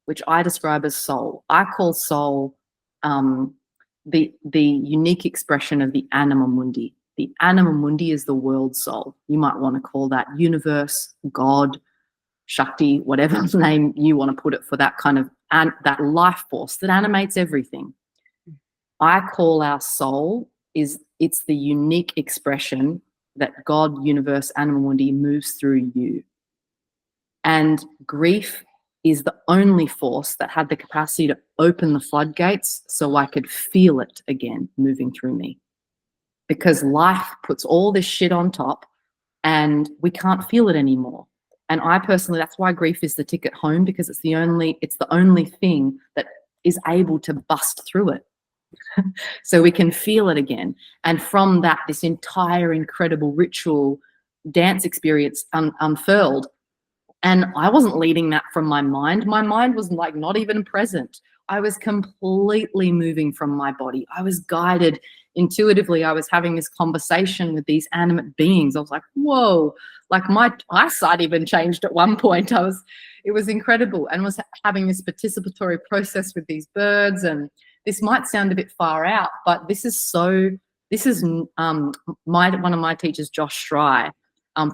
which I describe as soul, I call soul the unique expression of the anima mundi. The anima mundi is the world soul. You might want to call that universe, God, Shakti, whatever name you want to put it for that kind of, that life force that animates everything. I call our soul it's the unique expression that God, universe, anima mundi moves through you. And grief is the only force that had the capacity to open the floodgates so I could feel it again moving through me. Because life puts all this shit on top and we can't feel it anymore. And I personally, that's why grief is the ticket home, because it's the only thing that is able to bust through it. So we can feel it again. And from that, this entire incredible ritual dance experience unfurled. And I wasn't leading that from my mind. My mind was like not even present. I was completely moving from my body. I was guided intuitively. I was having this conversation with these animate beings. I was like, whoa, like my eyesight even changed at one point. It was incredible, and was having this participatory process with these birds and this might sound a bit far out, but this is one of my teachers, Josh Stry,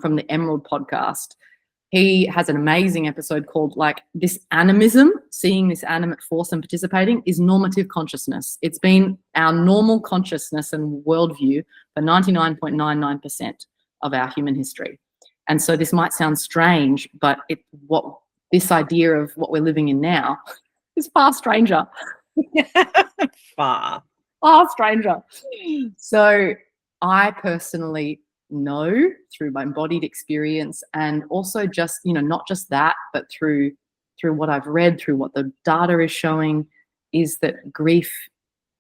from the Emerald podcast. He has an amazing episode called like this animism, seeing this animate force and participating is normative consciousness. It's been our normal consciousness and worldview for 99.99% of our human history. And so this might sound strange, but this idea of what we're living in now is far stranger. Far stranger. So I personally know through my embodied experience, and also just, not just that, but through what I've read, through what the data is showing, is that grief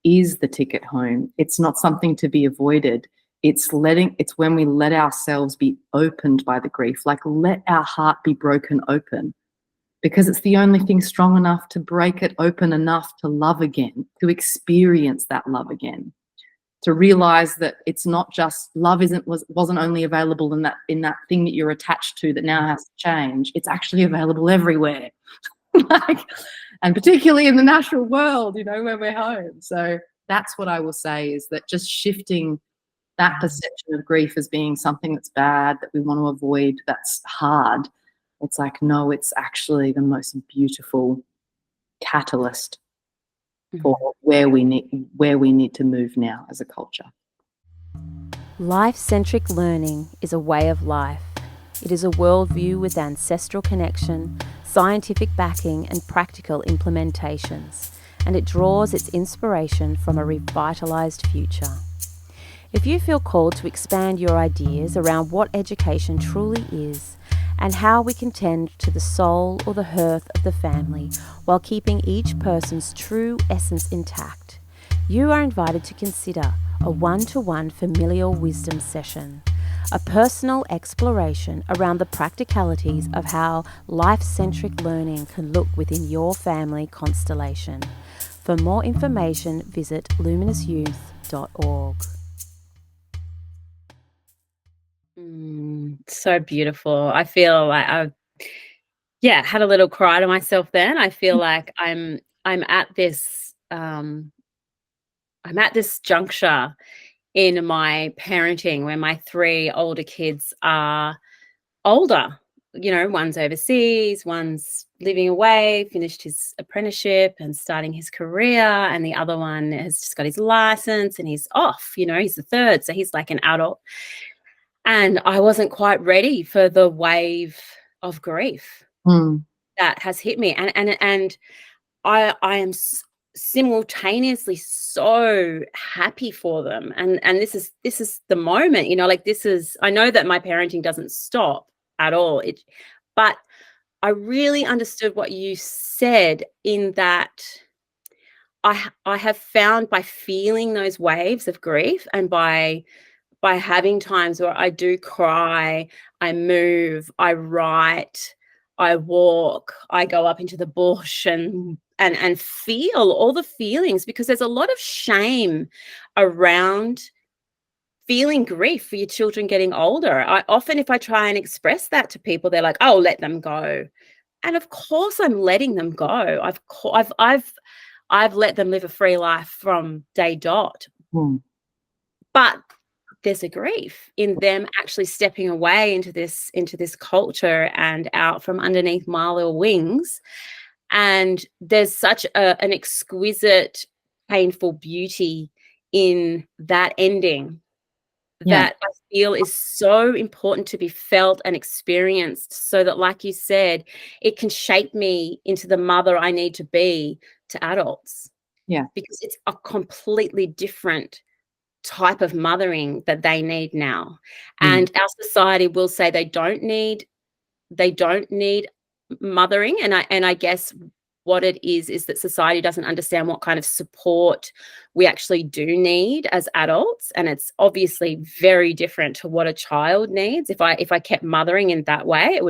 is the ticket home. It's not something to be avoided. It's when we let ourselves be opened by the grief, like let our heart be broken open, because it's the only thing strong enough to break it open enough to love again, to experience that love again, to realize that it's not just love wasn't only available in that thing that you're attached to that now has to change. It's actually available everywhere, and particularly in the natural world, where we're home. So that's what I will say, is that just shifting that perception of grief as being something that's bad, that we want to avoid, that's hard. It's like, no, it's actually the most beautiful catalyst for where we need to move now as a culture. Life-centric learning is a way of life. It is a worldview with ancestral connection, scientific backing and practical implementations, and it draws its inspiration from a revitalised future. If you feel called to expand your ideas around what education truly is and how we can tend to the soul or the hearth of the family while keeping each person's true essence intact, you are invited to consider a one-to-one familial wisdom session, a personal exploration around the practicalities of how life-centric learning can look within your family constellation. For more information, visit luminousyouth.org. So beautiful. I feel like I had a little cry to myself then. I feel like I'm at this juncture in my parenting where my 3 older kids are older. One's overseas, one's living away, finished his apprenticeship and starting his career, and the other one has just got his license and he's off. He's the 3rd, so he's like an adult. And I wasn't quite ready for the wave of grief that has hit me. And I am simultaneously so happy for them. And this is the moment, I know that my parenting doesn't stop at all. But I really understood what you said, in that I have found, by feeling those waves of grief and by having times where I do cry, I move, I write, I walk, I go up into the bush and feel all the feelings, because there's a lot of shame around feeling grief for your children getting older. If I try and express that to people, they're like, "Oh, let them go." And of course I'm letting them go. I've let them live a free life from day dot. But there's a grief in them actually stepping away into this culture and out from underneath my little wings. And there's such an exquisite, painful beauty in that ending that I feel is so important to be felt and experienced, so that, like you said, it can shape me into the mother I need to be to adults. Yeah. Because it's a completely different type of mothering that they need now. And our society will say they don't need mothering, and I guess what it is that society doesn't understand what kind of support we actually do need as adults, and it's obviously very different to what a child needs. If I kept mothering in that way, it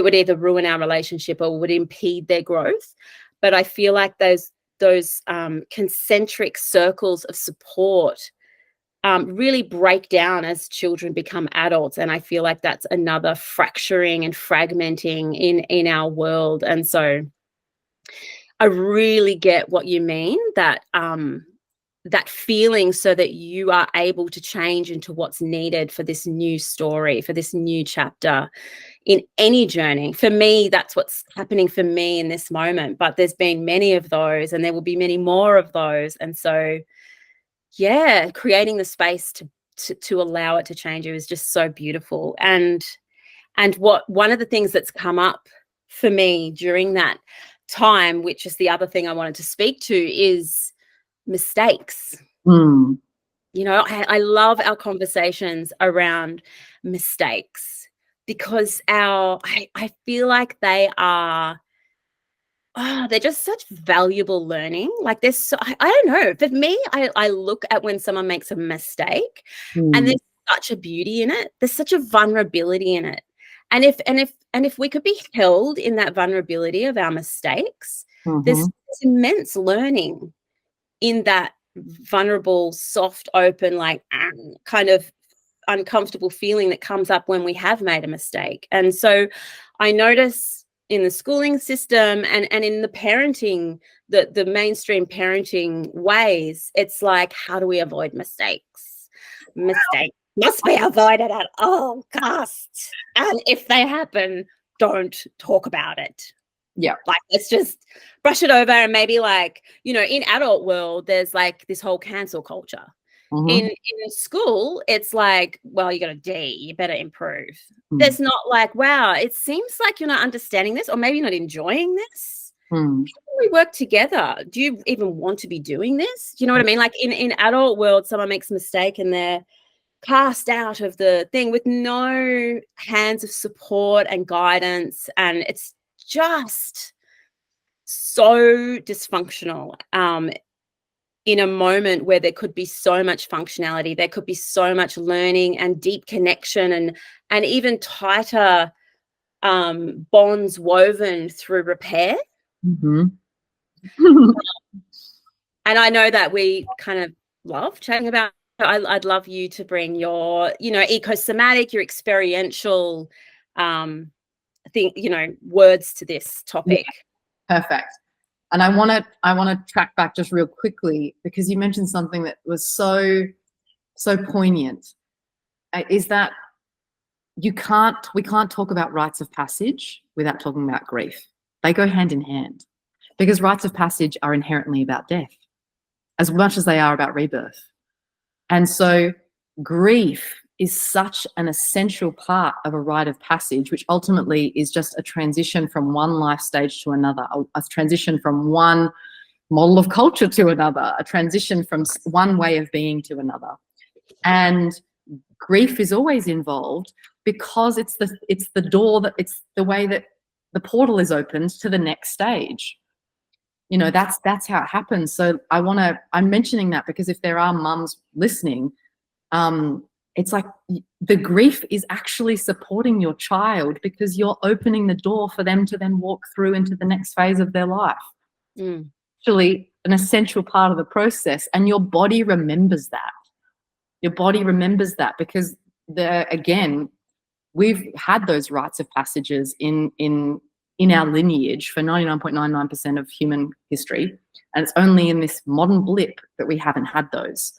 would either ruin our relationship or would impede their growth. But I feel like those concentric circles of support really break down as children become adults, and I feel like that's another fracturing and fragmenting in our world. And so I really get what you mean, that that feeling, so that you are able to change into what's needed for this new story, for this new chapter in any journey. For me, that's what's happening for me in this moment, but there's been many of those, and there will be many more of those. And so, yeah, creating the space to allow it to change you is just so beautiful. And one of the things that's come up for me during that time, which is the other thing I wanted to speak to, is mistakes. Mm. You know, I love our conversations around mistakes, because I feel like they are, they're just such valuable learning. Like, there's so, I don't know, for me, I look at when someone makes a mistake, and there's such a beauty in it. There's such a vulnerability in it. And if we could be held in that vulnerability of our mistakes, there's immense learning in that vulnerable, soft, open, like kind of uncomfortable feeling that comes up when we have made a mistake. And so I notice in the schooling system and in the parenting, the mainstream parenting ways, it's like, how do we avoid mistakes? Mistakes must be avoided at all costs. And if they happen, don't talk about it. Yeah. Like, let's just brush it over. And maybe, like, you know, in adult world, there's like this whole cancel culture. In school, it's like, well, you got a D, you better improve. There's not like, wow, it seems like you're not understanding this, or maybe you're not enjoying this. How can we work together? Do you even want to be doing this? Do you know what I mean? Like, in adult world, someone makes a mistake and they're cast out of the thing with no hands of support and guidance, and it's just so dysfunctional in a moment where there could be so much functionality, there could be so much learning and deep connection, and even tighter bonds woven through repair. And I know that we kind of love chatting about, I'd love you to bring your, you know, eco-somatic, your experiential words to this topic. Yeah, perfect. And I want to track back just real quickly, because you mentioned something that was so poignant, is that we can't talk about rites of passage without talking about grief. They go hand in hand, because rites of passage are inherently about death as much as they are about rebirth. And so grief is such an essential part of a rite of passage, which ultimately is just a transition from one life stage to another, a transition from one model of culture to another, a transition from one way of being to another. And grief is always involved, because it's the door, that it's the way that the portal is opened to the next stage. You know, that's how it happens. So I'm mentioning that because if there are mums listening, it's like the grief is actually supporting your child, because you're opening the door for them to then walk through into the next phase of their life. Actually an essential part of the process, and your body remembers that. Your body remembers that, because again, we've had those rites of passages in our lineage for 99.99% of human history, and it's only in this modern blip that we haven't had those.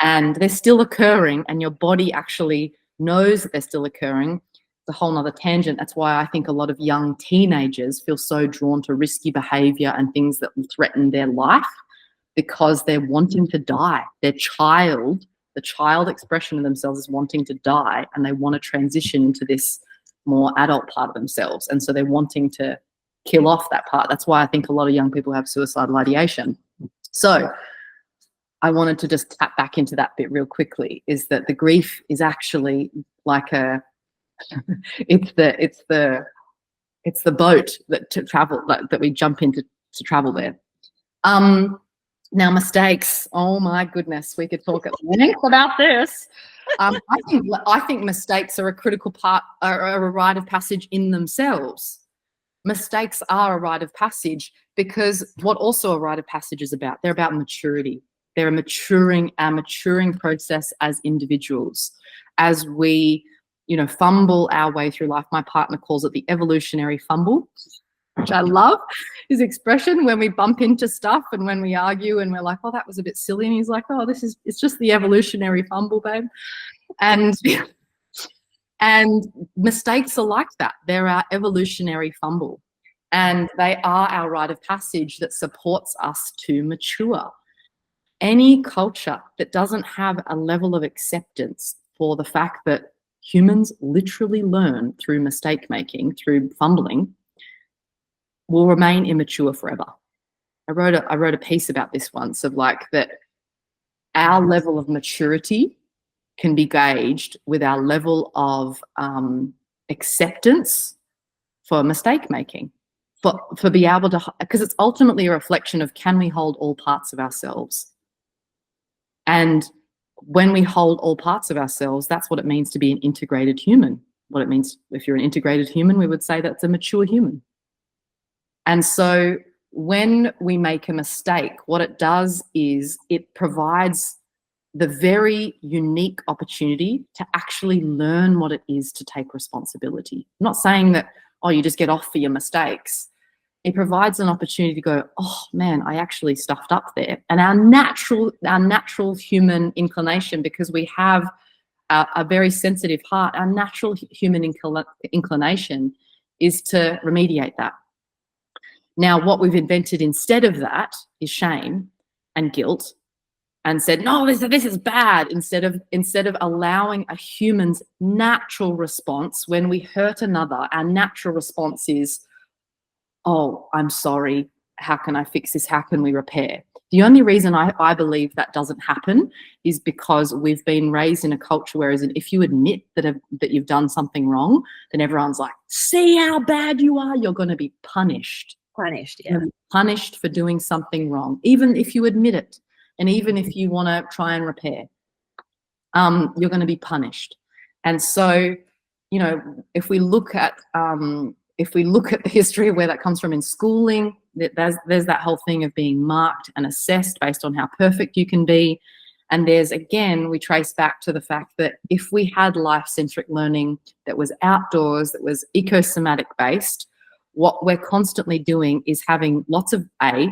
And they're still occurring, and your body actually knows that they're still occurring. It's a whole nother tangent. That's why I think a lot of young teenagers feel so drawn to risky behavior and things that will threaten their life, because they're wanting to die. The child expression of themselves is wanting to die, and they want to transition into this more adult part of themselves. And so they're wanting to kill off that part. That's why I think a lot of young people have suicidal ideation. So I wanted to just tap back into that bit real quickly, is that the grief is actually like it's the boat that we jump into to travel there. Now, mistakes. Oh my goodness, we could talk at length about this. I think mistakes are a critical part, are a rite of passage in themselves. Mistakes are a rite of passage, because what also a rite of passage is about, they're about maturity. They're our maturing process as individuals. As we, fumble our way through life, my partner calls it the evolutionary fumble. which I love his expression when we bump into stuff and when we argue and we're like, oh, that was a bit silly. And he's like, oh, it's just the evolutionary fumble, babe. And mistakes are like that. They're our evolutionary fumble. And they are our rite of passage that supports us to mature. Any culture that doesn't have a level of acceptance for the fact that humans literally learn through mistake making, through fumbling, will remain immature forever. I wrote a piece about this once, of like that our level of maturity can be gauged with our level of acceptance for mistake making, for be able to, because it's ultimately a reflection of, can we hold all parts of ourselves? And when we hold all parts of ourselves, that's what it means to be an integrated human. What it means, if you're an integrated human, we would say that's a mature human. And so when we make a mistake, what it does is it provides the very unique opportunity to actually learn what it is to take responsibility. I'm not saying that, oh, you just get off for your mistakes. It provides an opportunity to go, oh man, I actually stuffed up there. And our natural human inclination, because we have a very sensitive heart, our natural human inclination is to remediate that. Now, what we've invented instead of that is shame and guilt, and said, no, this is bad, instead of allowing a human's natural response. When we hurt another, our natural response is, oh, I'm sorry, how can I fix this? How can we repair? The only reason I believe that doesn't happen is because we've been raised in a culture whereas if you admit that you've done something wrong, then everyone's like, see how bad you are, you're going to be punished. Punished, yeah. Punished for doing something wrong, even if you admit it. And even if you want to try and repair, you're going to be punished. And so, you know, if we look at the history of where that comes from in schooling, there's that whole thing of being marked and assessed based on how perfect you can be. And there's, again, we trace back to the fact that if we had life-centric learning that was outdoors, that was eco-somatic based, what we're constantly doing is having lots of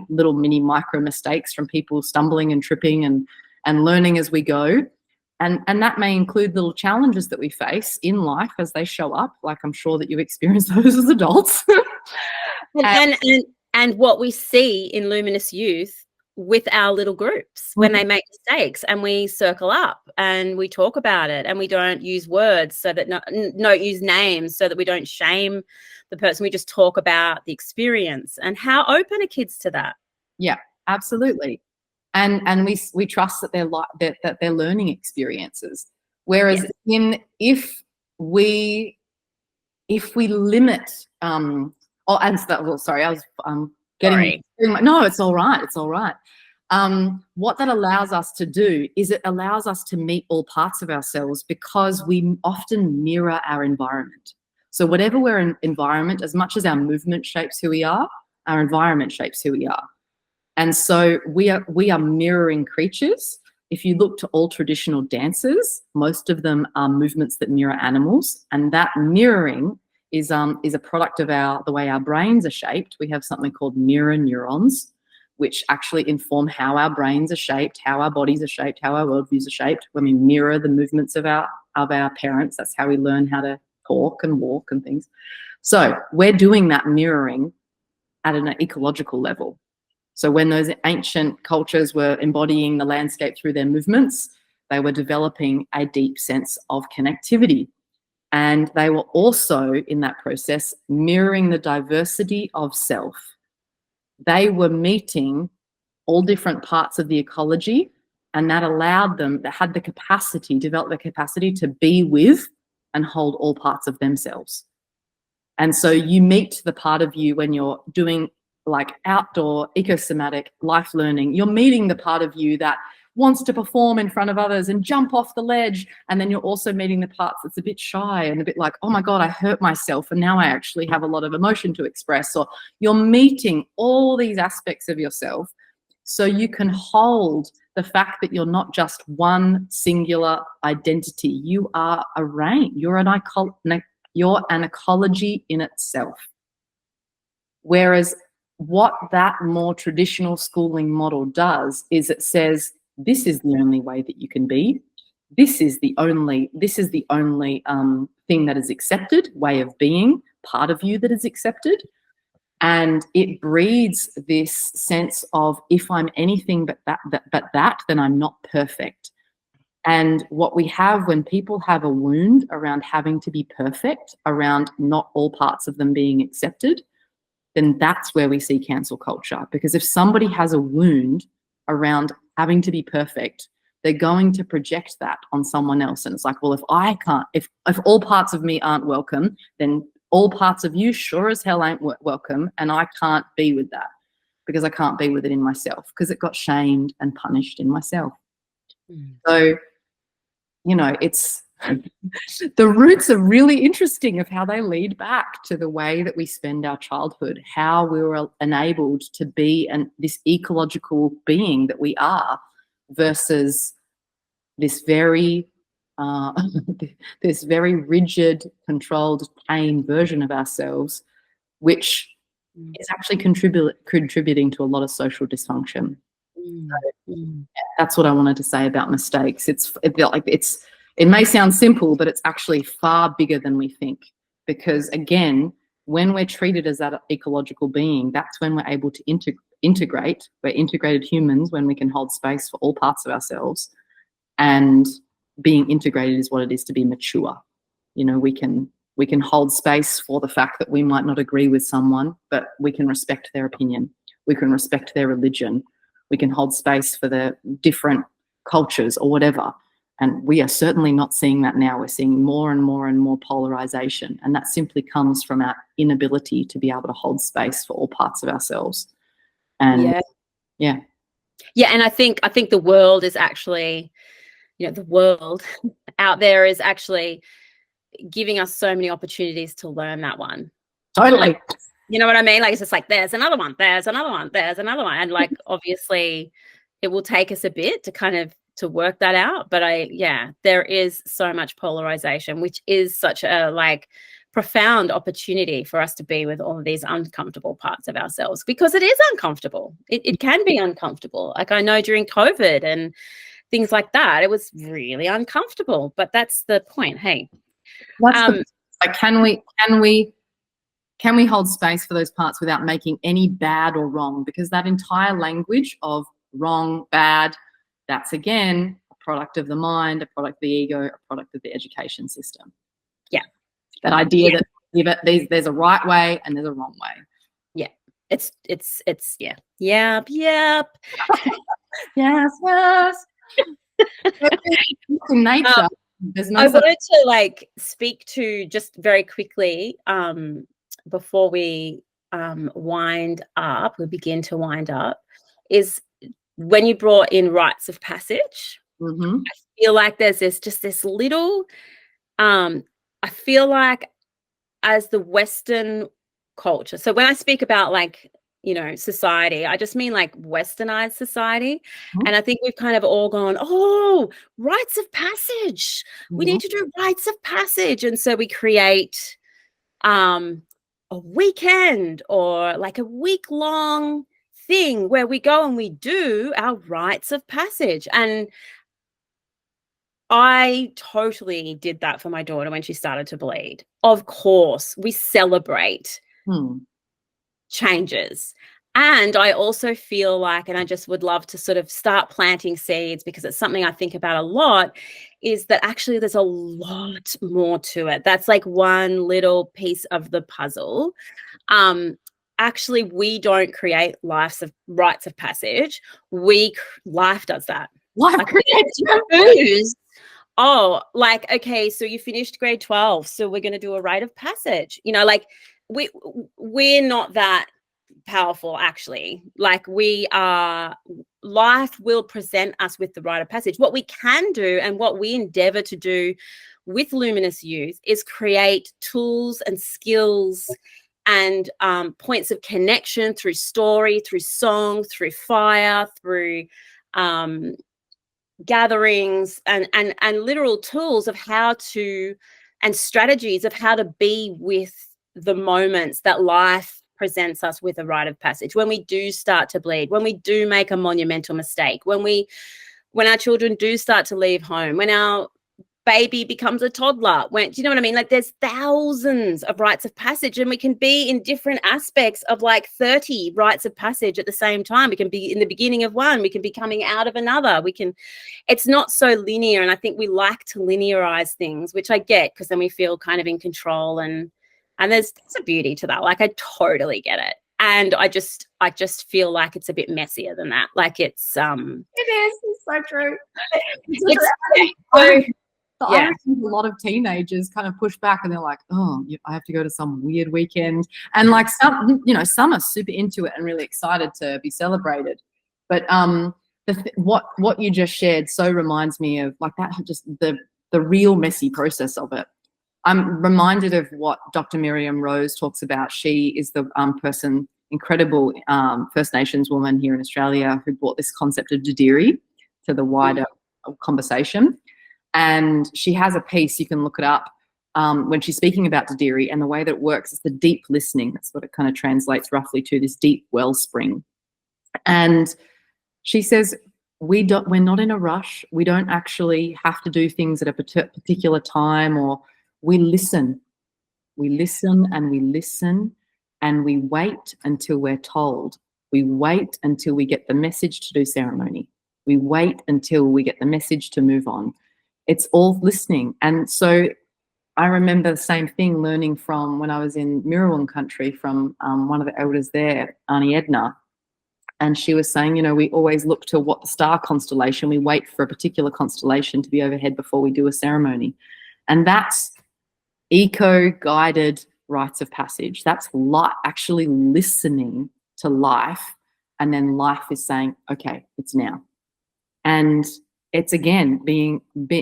little mini micro mistakes from people stumbling and tripping and learning as we go. And that may include little challenges that we face in life as they show up. Like, I'm sure that you've experienced those as adults. and what we see in Luminous Youth with our little groups when they make mistakes, and we circle up and we talk about it, and we don't use words, so that don't use names, so that we don't shame the person. We just talk about the experience. And how open are kids to that? Yeah, absolutely. And we trust that they're learning experiences. Whereas if we limit sorry, I was getting no, it's all right. It's all right. What that allows us to do is it allows us to meet all parts of ourselves, because we often mirror our environment. So whatever we're in environment, as much as our movement shapes who we are, our environment shapes who we are. And so we are mirroring creatures. If you look to all traditional dances, most of them are movements that mirror animals, and that mirroring is a product of the way our brains are shaped. We have something called mirror neurons, which actually inform how our brains are shaped, how our bodies are shaped, how our worldviews are shaped. When we mirror the movements of our parents, that's how we learn how to talk and walk and things. So we're doing that mirroring at an ecological level. So when those ancient cultures were embodying the landscape through their movements, they were developing a deep sense of connectivity. And they were also, in that process, mirroring the diversity of self. They were meeting all different parts of the ecology, and that allowed them, that had the capacity, developed the capacity to be with and hold all parts of themselves. And so you meet the part of you when you're doing like outdoor ecosomatic life learning. You're meeting the part of you that wants to perform in front of others and jump off the ledge. And then you're also meeting the parts that's a bit shy and a bit like, oh my God, I hurt myself and now I actually have a lot of emotion to express. Or you're meeting all these aspects of yourself so you can hold the fact that you're not just one singular identity. You are a range. You're an ecology in itself. Whereas what that more traditional schooling model does is it says, this is the only way that you can be. This is the only thing that is accepted, way of being, part of you that is accepted. And it breeds this sense of, if I'm anything but that, then I'm not perfect. And what we have when people have a wound around having to be perfect, around not all parts of them being accepted, then that's where we see cancel culture. Because if somebody has a wound around having to be perfect, they're going to project that on someone else. And it's like, well, if all parts of me aren't welcome, then all parts of you sure as hell ain't welcome. And I can't be with that because I can't be with it in myself because it got shamed and punished in myself. So, you know, it's the roots are really interesting of how they lead back to the way that we spend our childhood, how we were enabled to be this ecological being that we are, versus this very rigid, controlled, tame version of ourselves, which is actually contributing to a lot of social dysfunction. So, that's what I wanted to say about mistakes. It may sound simple, but it's actually far bigger than we think. Because again, when we're treated as that ecological being, that's when we're able to integrate. We're integrated humans when we can hold space for all parts of ourselves. And being integrated is what it is to be mature. You know, we can hold space for the fact that we might not agree with someone, but we can respect their opinion. We can respect their religion. We can hold space for the different cultures or whatever. And we are certainly not seeing that now. We're seeing more and more and more polarization. And that simply comes from our inability to be able to hold space for all parts of ourselves. And yeah. And I think the world is actually, you know, the world out there is actually giving us so many opportunities to learn that one. Totally. You know what I mean? Like, it's just like, there's another one, there's another one, there's another one. And like, obviously it will take us a bit to kind of to work that out. But there is so much polarization, which is such a like profound opportunity for us to be with all of these uncomfortable parts of ourselves, because it is uncomfortable. It can be uncomfortable. Like I know during COVID and things like that, it was really uncomfortable, but that's the point. Hey, like, can we hold space for those parts without making any bad or wrong? Because that entire language of wrong, bad, that's again a product of the mind, a product of the ego, a product of the education system. Yeah. That idea that there's a right way and there's a wrong way. Yeah. It's Yep. Yes. In nature. I wanted to like speak to just very quickly before we begin to wind up, is when you brought in rites of passage. I feel like there's this little I feel like as the Western culture, so when I speak about like, you know, society, I just mean like westernized society. And I think we've kind of all gone, oh, rites of passage. We need to do rites of passage. And so we create a weekend or like a week-long thing where we go and we do our rites of passage. And I totally did that for my daughter when she started to bleed. Of course, we celebrate changes. And I also feel like, and I just would love to sort of start planting seeds, because it's something I think about a lot, is that actually there's a lot more to it. That's like one little piece of the puzzle. Actually, we don't create rites of passage. Life does that. Life creates oh, like, okay, so you finished grade 12, so we're going to do a rite of passage. You know, like we're not that powerful, actually. Like life will present us with the rite of passage. What we can do and what we endeavor to do with Luminous Youth is create tools and skills and points of connection through story, through song, through fire, through gatherings and literal tools of how to, and strategies of how to be with the moments that life presents us with a rite of passage, when we do start to bleed, when we do make a monumental mistake, when our children do start to leave home, when our baby becomes a toddler, when, do you know what I mean? Like, there's thousands of rites of passage, and we can be in different aspects of like 30 rites of passage at the same time. We can be in the beginning of one, we can be coming out of another. It's not so linear. And I think we like to linearize things, which I get, because then we feel kind of in control, and there's a beauty to that. Like, I totally get it. And I just feel like it's a bit messier than that. Like, it is. It's so true. Yeah. I think a lot of teenagers kind of push back, and they're like, "Oh, I have to go to some weird weekend." And like some are super into it and really excited to be celebrated. But what you just shared so reminds me of like that, just the real messy process of it. I'm reminded of what Dr. Miriam Rose talks about. She is the incredible First Nations woman here in Australia who brought this concept of Dadiri to the wider conversation. And she has a piece, you can look it up, when she's speaking about Dadiri, and the way that it works is the deep listening. That's what it kind of translates roughly to, this deep wellspring. And she says, we're not in a rush. We don't actually have to do things at a particular time, or we listen. We listen and we listen, and we wait until we're told. We wait until we get the message to do ceremony. We wait until we get the message to move on. It's all listening. And so I remember the same thing learning from when I was in Mirrawong country from one of the elders there, Auntie Edna. And she was saying, we always look to what the star constellation, we wait for a particular constellation to be overhead before we do a ceremony. And that's eco-guided rites of passage. That's actually listening to life, and then life is saying, okay, it's now. And it's, again,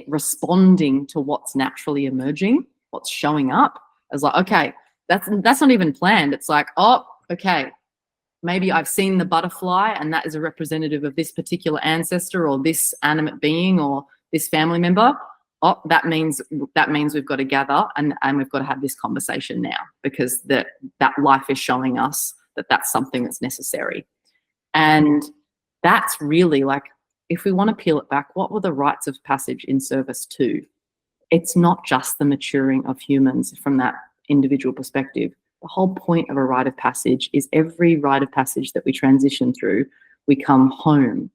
responding to what's naturally emerging, what's showing up as like, okay, that's not even planned. It's like, oh, okay, maybe I've seen the butterfly, and that is a representative of this particular ancestor or this animate being or this family member. Oh, that means we've got to gather and we've got to have this conversation now, because that life is showing us that that's something that's necessary. And that's really like, if we want to peel it back, what were the rites of passage in service to? It's not just the maturing of humans from that individual perspective. The whole point of a rite of passage is every rite of passage that we transition through, we come home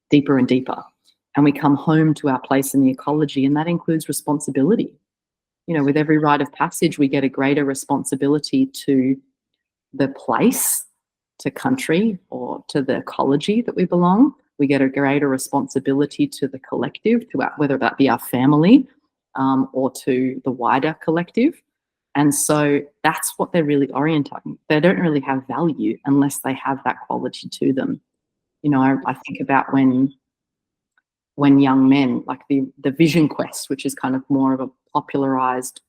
deeper and deeper, and we come home to our place in the ecology, and that includes responsibility. With every rite of passage, we get a greater responsibility to the place, to country, or to the ecology that we belong. We get a greater responsibility to the collective, whether that be our family or to the wider collective. And so that's what they're really orienting. They don't really have value unless they have that quality to them. I think about when young men, like the vision quest, which is kind of more of a popularized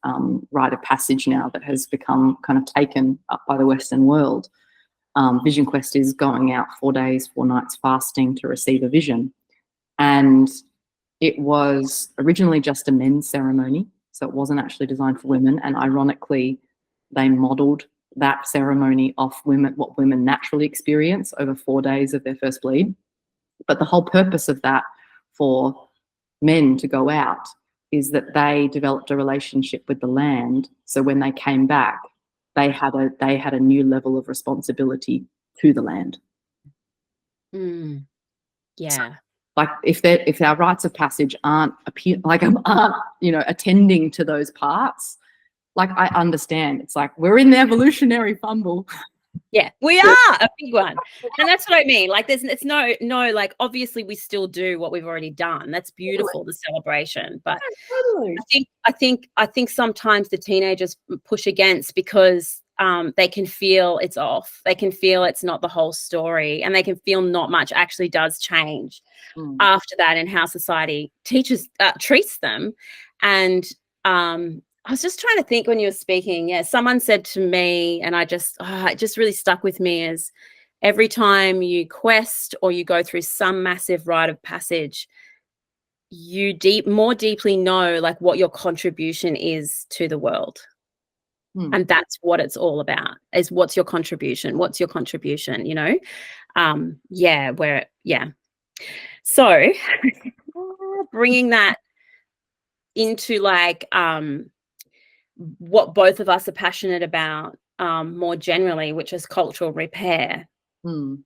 rite of passage now that has become kind of taken up by the Western world. Vision quest is going out 4 days, 4 nights fasting to receive a vision. And it was originally just a men's ceremony, so it wasn't actually designed for women. And ironically, they modeled that ceremony off what women naturally experience over 4 days of their first bleed. But the whole purpose of that for men to go out is that they developed a relationship with the land. So when they came back, they had a new level of responsibility to the land. Yeah. So, like if our rites of passage aren't attending to those parts, like, I understand. It's like we're in the evolutionary fumble. Yeah, we are a big one. And that's what I mean. Like, it's no, like, obviously we still do what we've already done. That's beautiful, the celebration. But I think sometimes the teenagers push against because they can feel it's off. They can feel it's not the whole story, and they can feel not much actually does change after that in how society treats them. And I was just trying to think when you were speaking. Yeah, someone said to me, and it just really stuck with me, is every time you quest or you go through some massive rite of passage, you more deeply know like what your contribution is to the world. And that's what it's all about, is what's your contribution? What's your contribution, you know? So bringing that into like what both of us are passionate about more generally, which is cultural repair. You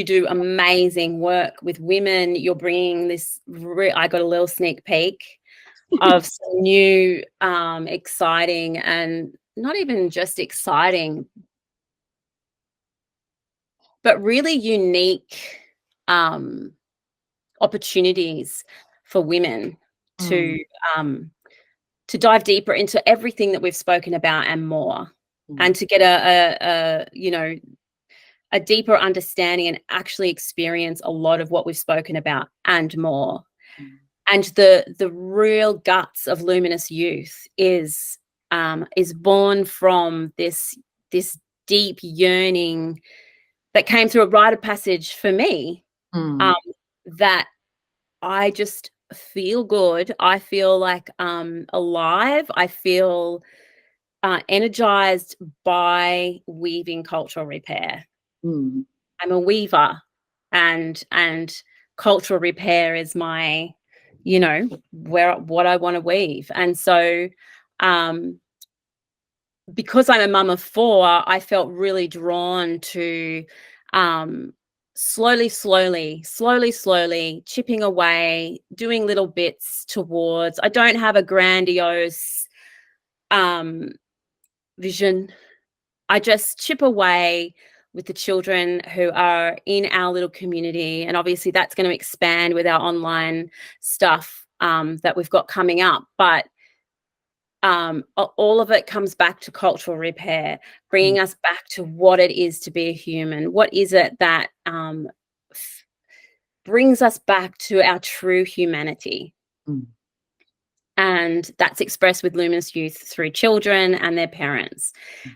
do amazing work with women. You're bringing this, I got a little sneak peek of some new exciting, and not even just exciting, but really unique opportunities for women to dive deeper into everything that we've spoken about and more, and to get a deeper understanding and actually experience a lot of what we've spoken about and more. And the real guts of Luminous Youth is born from this deep yearning that came through a rite of passage for me, that I just feel good. I feel like alive. I feel energized by weaving cultural repair. I'm a weaver, and cultural repair is my, what I want to weave. And so because I'm a mum of 4, I felt really drawn to slowly chipping away, doing little bits towards. I don't have a grandiose vision. I just chip away with the children who are in our little community. And obviously that's going to expand with our online stuff that we've got coming up. But all of it comes back to cultural repair, bringing us back to what it is to be a human. What is it that brings us back to our true humanity? And that's expressed with Luminous Youth through children and their parents.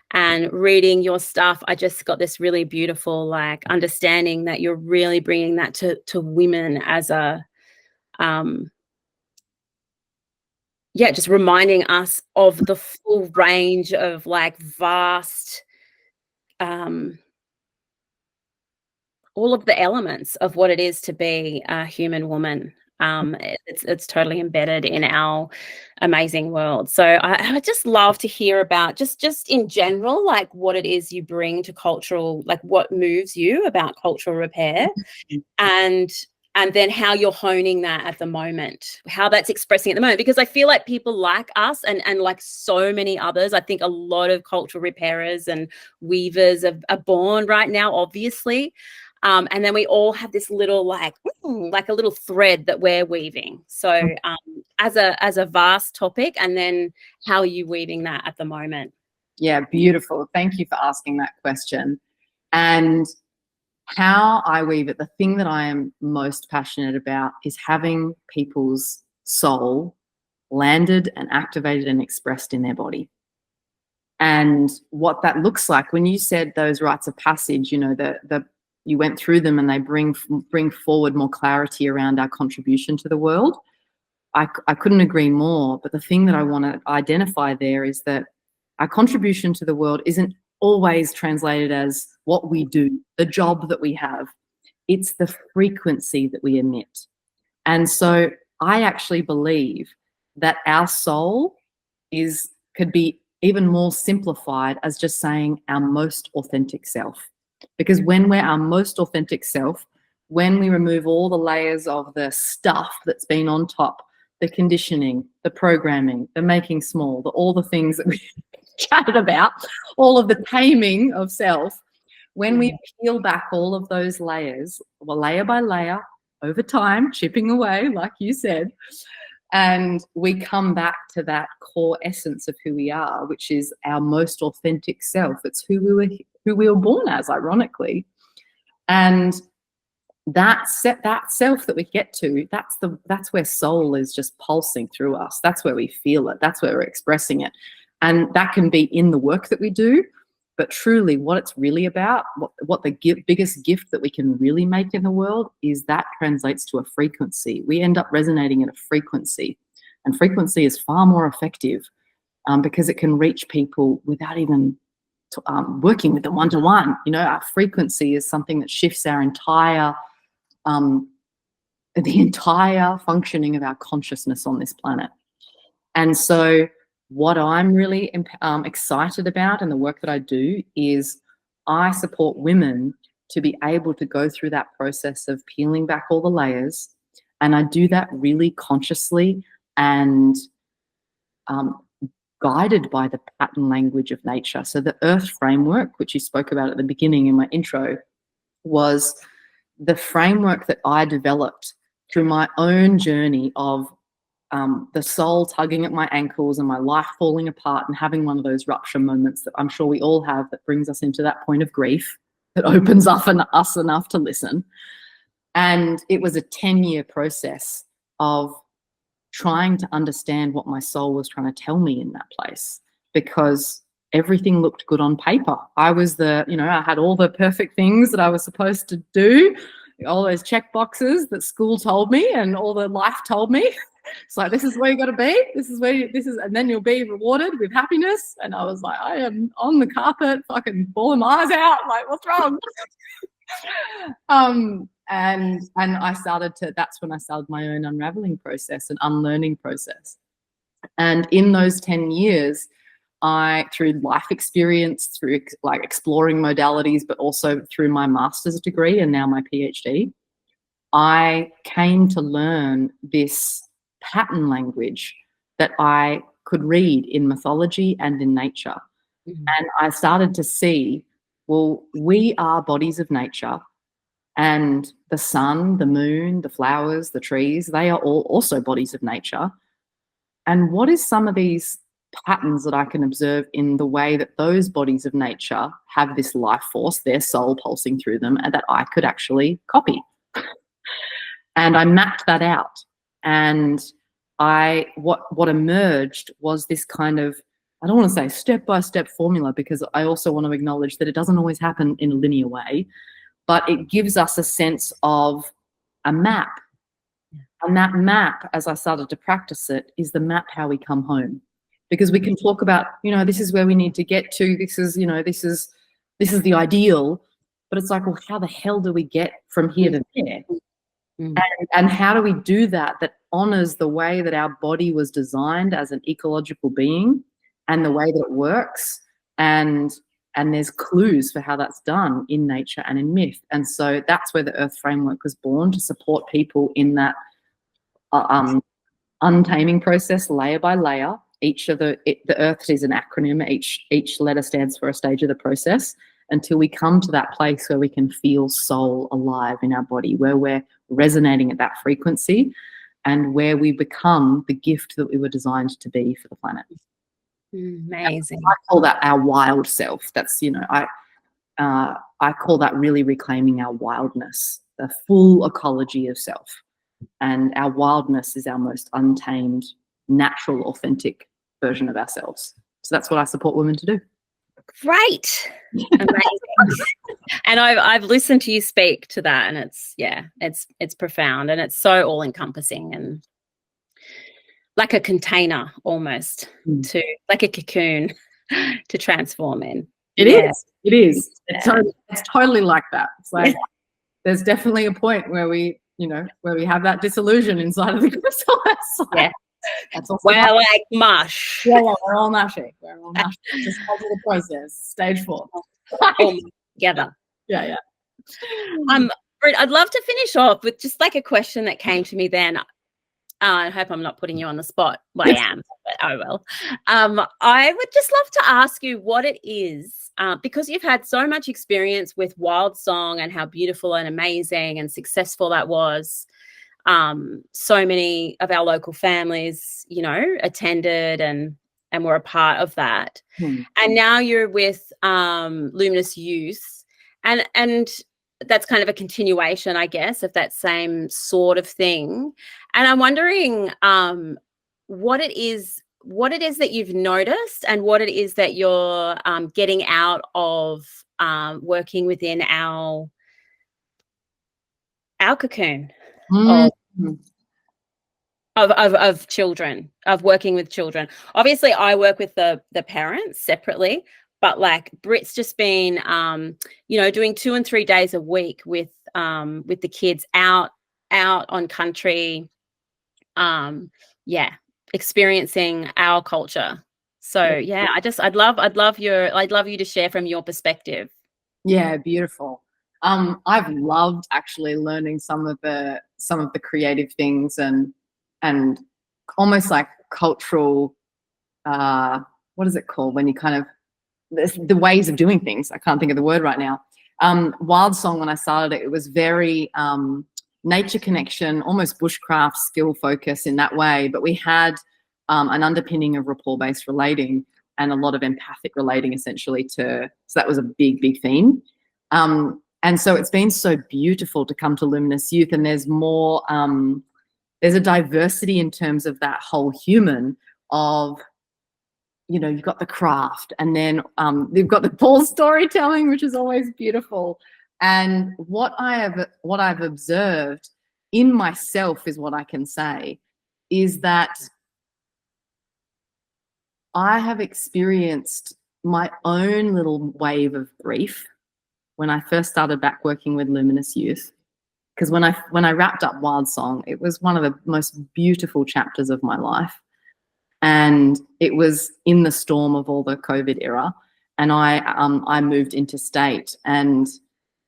And reading your stuff, I just got this really beautiful like understanding that you're really bringing that to women as a just reminding us of the full range of like vast all of the elements of what it is to be a human woman. It's totally embedded in our amazing world. So I just love to hear about just in general, like what it is you bring to cultural, like what moves you about cultural repair, and then how you're honing that at the moment, how that's expressing at the moment. Because I feel like people like us and like so many others, I think a lot of cultural repairers and weavers are born right now, obviously. And then we all have this little like a little thread that we're weaving. So as a vast topic, and then how are you weaving that at the moment? Yeah, beautiful. Thank you for asking that question. And how I weave it, the thing that I am most passionate about is having people's soul landed and activated and expressed in their body. And what that looks like, when you said those rites of passage, you went through them and they bring forward more clarity around our contribution to the world. I couldn't agree more. But the thing that I want to identify there is that our contribution to the world isn't always translated as what we do, the job that we have. It's the frequency that we emit. And so I actually believe that our soul could be even more simplified as just saying our most authentic self. Because when we're our most authentic self, when we remove all the layers of the stuff that's been on top, the conditioning, the programming, the making small, all the things that we chatted about, all of the taming of self, when we peel back all of those layers, layer by layer, over time, chipping away, like you said, and we come back to that core essence of who we are, which is our most authentic self. It's who we were born as, ironically. And that self that we get to, that's where soul is just pulsing through us. That's where we feel it. That's where we're expressing it. And that can be in the work that we do, but truly what it's really about, what the biggest gift that we can really make in the world is that translates to a frequency. We end up resonating at a frequency, and frequency is far more effective because it can reach people without even working with them one-to-one. You know, our frequency is something that shifts our entire the entire functioning of our consciousness on this planet. And so what I'm really excited about, and the work that I do, is I support women to be able to go through that process of peeling back all the layers. And I do that really consciously and guided by the pattern language of nature. So the earth framework, which you spoke about at the beginning in my intro, was the framework that I developed through my own journey of the soul tugging at my ankles and my life falling apart and having one of those rupture moments that I'm sure we all have, that brings us into that point of grief, that opens up us enough to listen. And it was a 10-year process of trying to understand what my soul was trying to tell me in that place, because everything looked good on paper. I was I had all the perfect things that I was supposed to do, all those check boxes that school told me and all the life told me. It's like, this is where you got to be. And then you'll be rewarded with happiness. And I was like, I am on the carpet, fucking bawling my eyes out. Like, what's wrong? And that's when I started my own unraveling process and unlearning process. And in those 10 years, through life experience, through like exploring modalities, but also through my master's degree and now my PhD, I came to learn this pattern language that I could read in mythology and in nature. Mm-hmm. And I started to see, well, we are bodies of nature, and the sun, the moon, the flowers, the trees, they are all also bodies of nature. And what is some of these patterns that I can observe in the way that those bodies of nature have this life force, their soul pulsing through them, and that I could actually copy? And I mapped that out. And what emerged was this kind of, I don't want to say step-by-step formula, because I also want to acknowledge that it doesn't always happen in a linear way, but it gives us a sense of a map. And that map, as I started to practice it, is the map how we come home. Because we can talk about, this is where we need to get to, this is the ideal, but it's like, well, how the hell do we get from here to there? Mm. And how do we do that honors the way that our body was designed as an ecological being and the way that it works, and there's clues for how that's done in nature and in myth. And so that's where the earth framework was born, to support people in that untaming process, layer by layer. Each of the earth is an acronym. Each letter stands for a stage of the process, until we come to that place where we can feel soul alive in our body, where we're resonating at that frequency, and where we become the gift that we were designed to be for the planet. Amazing. I call that our wild self. That's, I call that really reclaiming our wildness, the full ecology of self. And our wildness is our most untamed, natural, authentic version of ourselves. So that's what I support women to do. Great. Amazing. And I've listened to you speak to that, and it's profound, and it's so all encompassing, and like a container almost, to like a cocoon to transform in. It is. It's totally like that. It's like there's definitely a point where we have that disillusion inside of the chrysalis. That's also we're like mush. Yeah, we're all mushy. Just part of the process. Stage 4. All together. Yeah. Britt, I'd love to finish off with just like a question that came to me then. I hope I'm not putting you on the spot. Well, I am, but I will. I would just love to ask you what it is, because you've had so much experience with Wild Song and how beautiful and amazing and successful that was. So many of our local families, attended and were a part of that. And now you're with Luminous Youth, and that's kind of a continuation, I guess, of that same sort of thing. And I'm wondering what it is that you've noticed, and what it is that you're getting out of working within our cocoon. of children, of working with children. Obviously I work with the parents separately, but like Brit's just been doing 2 and 3 days a week with the kids out on country, experiencing our culture. So yeah, I'd love you to share from your perspective. Yeah, beautiful. I've loved actually learning some of the creative things and almost like cultural, what is it called when you kind of the ways of doing things. I can't think of the word right now. Wild Song, when I started it, it was very nature connection, almost bushcraft skill focus in that way. But we had an underpinning of rapport-based relating and a lot of empathic relating essentially so that was a big theme. And so it's been so beautiful to come to Luminous Youth, and there's more, there's a diversity in terms of that whole human of, you've got the craft, and then you've got the Paul storytelling, which is always beautiful. And what I've observed in myself is what I can say is that I have experienced my own little wave of grief when I first started back working with Luminous Youth. Because when I wrapped up Wild Song, it was one of the most beautiful chapters of my life. And it was in the storm of all the COVID era. And I moved interstate, and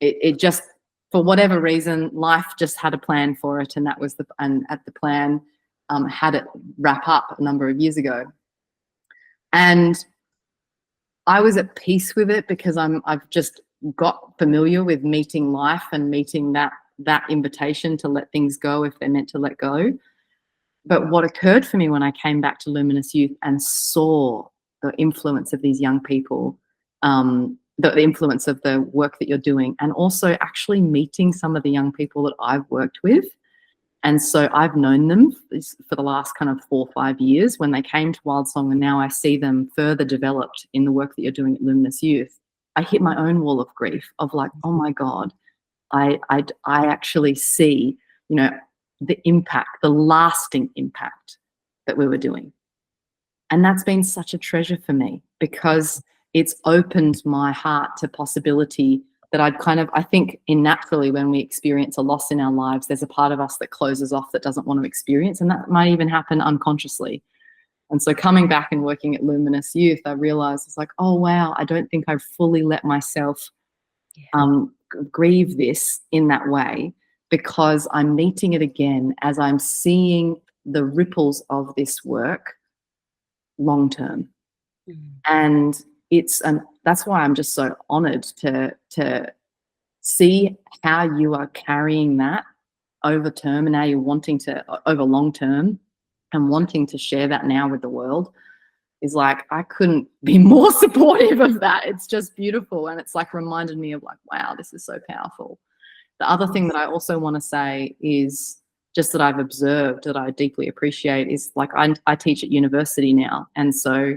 it just, for whatever reason, life just had a plan for it. And that was the plan had it wrap up a number of years ago. And I was at peace with it because I've just got familiar with meeting life and meeting that invitation to let things go if they're meant to let go. But what occurred for me when I came back to Luminous Youth and saw the influence of these young people, the influence of the work that you're doing, and also actually meeting some of the young people that I've worked with. And so I've known them for the last kind of 4 or 5 years when they came to Wild Song, and now I see them further developed in the work that you're doing at Luminous Youth. I hit my own wall of grief of like, oh my God, I actually see, the impact, the lasting impact that we were doing. And that's been such a treasure for me because it's opened my heart to possibility that I think naturally when we experience a loss in our lives, there's a part of us that closes off, that doesn't want to experience, and that might even happen unconsciously. And so coming back and working at Luminous Youth, I realized it's like, oh, wow, I don't think I've fully let myself grieve this in that way, because I'm meeting it again as I'm seeing the ripples of this work long term. And that's why I'm just so honored to see how you are carrying that over term, and how you're wanting to over long term and wanting to share that now with the world. Is like, I couldn't be more supportive of that. It's just beautiful. And it's like reminded me of like, wow, this is so powerful. The other thing that I also want to say is just that I've observed that I deeply appreciate is like, I teach at university now. And so,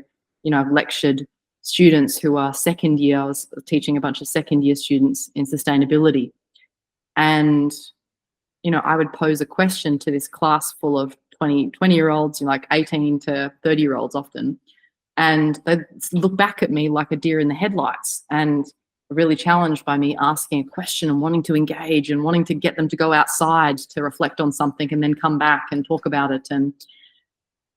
I've lectured students who are second year. I was teaching a bunch of second year students in sustainability. And, I would pose a question to this class full of 20-year-olds, like 18 to 30-year-olds often. And they'd look back at me like a deer in the headlights, and really challenged by me asking a question and wanting to engage and wanting to get them to go outside to reflect on something and then come back and talk about it. And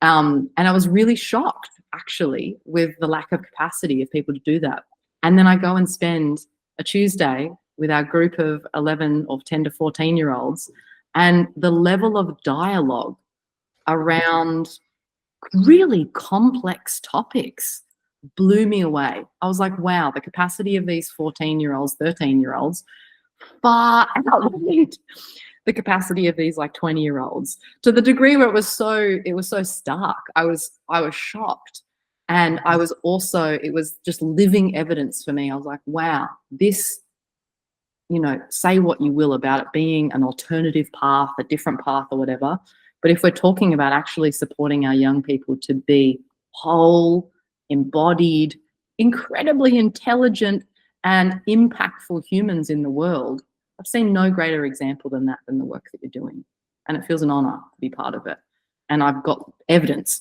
I was really shocked actually with the lack of capacity of people to do that. And then I go and spend a Tuesday with our group of 11 or 10 to 14-year-olds, and the level of dialogue around really complex topics blew me away. I was like, wow, the capacity of these 14-year-olds, 13-year-olds far outweighed the capacity of these like 20-year-olds, to the degree where it was so stark. I was shocked. And I was also, it was just living evidence for me. I was like, wow, this, say what you will about it being an alternative path, a different path or whatever. But if we're talking about actually supporting our young people to be whole, embodied, incredibly intelligent and impactful humans in the world, I've seen no greater example than that, than the work that you're doing. And it feels an honor to be part of it. and I've got evidence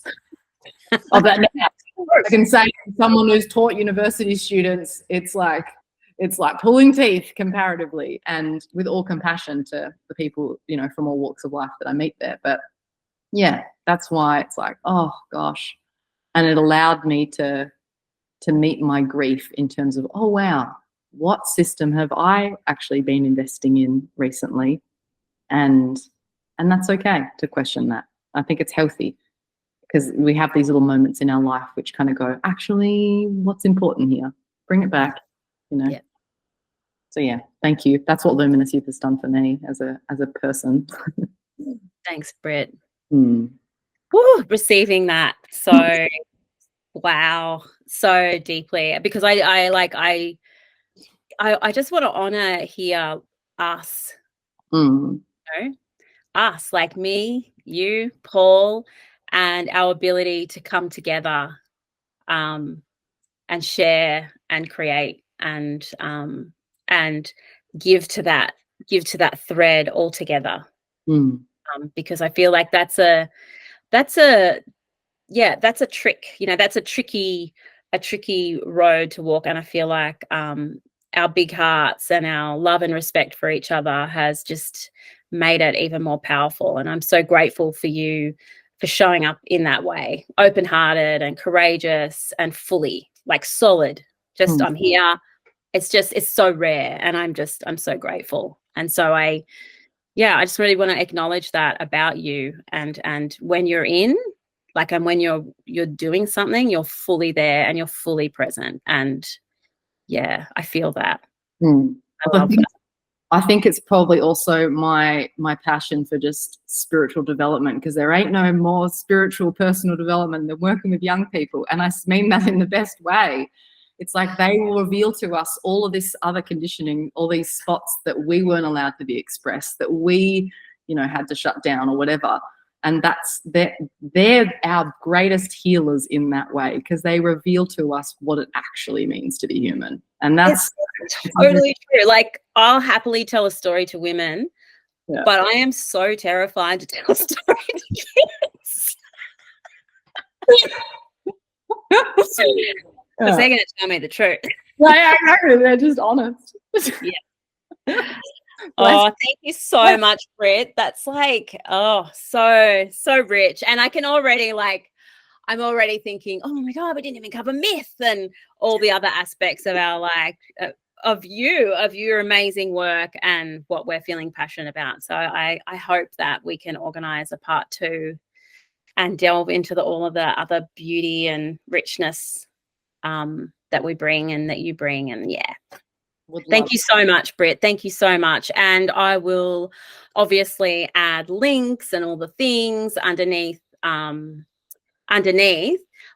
of that now. I can say to someone who's taught university students, it's like pulling teeth comparatively, and with all compassion to the people, you know, from all walks of life that I meet there. But yeah, that's why it's like, oh gosh. And it allowed me to meet my grief in terms of, oh wow, what system have I actually been investing in recently? And that's okay to question that. I think it's healthy, because we have these little moments in our life which kind of go, actually, what's important here? Bring it back, you know. Yeah. So yeah, thank you. That's what Luminous Youth has done for me as a person. Thanks, Britt. Mm. Woo, receiving that so wow, so deeply, because I just want to honor here us, Mm. you know, us, like me, you, Paul, and our ability to come together and share and create and give to that thread all together. Mm. Because I feel like that's a trick, you know, that's a tricky road to walk. And I feel like our big hearts and our love and respect for each other has just made it even more powerful. And I'm so grateful for you for showing up in that way, open-hearted and courageous and fully, like, solid. Just I'm here. It's so rare, and I'm so grateful. And so I just really want to acknowledge that about you. And when you're in, like, and when you're doing something, you're fully there and you're fully present. And yeah, I feel that. Mm. I love that. I think it's probably also my passion for just spiritual development, because there ain't no more spiritual personal development than working with young people. And I mean that in the best way. It's like they will reveal to us all of this other conditioning, all these spots that we weren't allowed to be expressed, that we, you know, had to shut down or whatever. And they're our greatest healers in that way, because they reveal to us what it actually means to be human. And that's totally true. Like, I'll happily tell a story to women, yeah. but I am so terrified to tell a story to kids. Because they're going to tell me the truth. Yeah, exactly. They're just honest. Yeah. Oh, thank you so much, Britt. That's like, oh, so rich. And I can already, like, I'm already thinking, oh my God, we didn't even cover myth and all the other aspects of our, like, of your amazing work and what we're feeling passionate about. So I hope that we can organize a part 2 and delve into all of the other beauty and richness that we bring and that you bring. And yeah. Thank you so much, Britt. Thank you so much. And I will obviously add links and all the things underneath.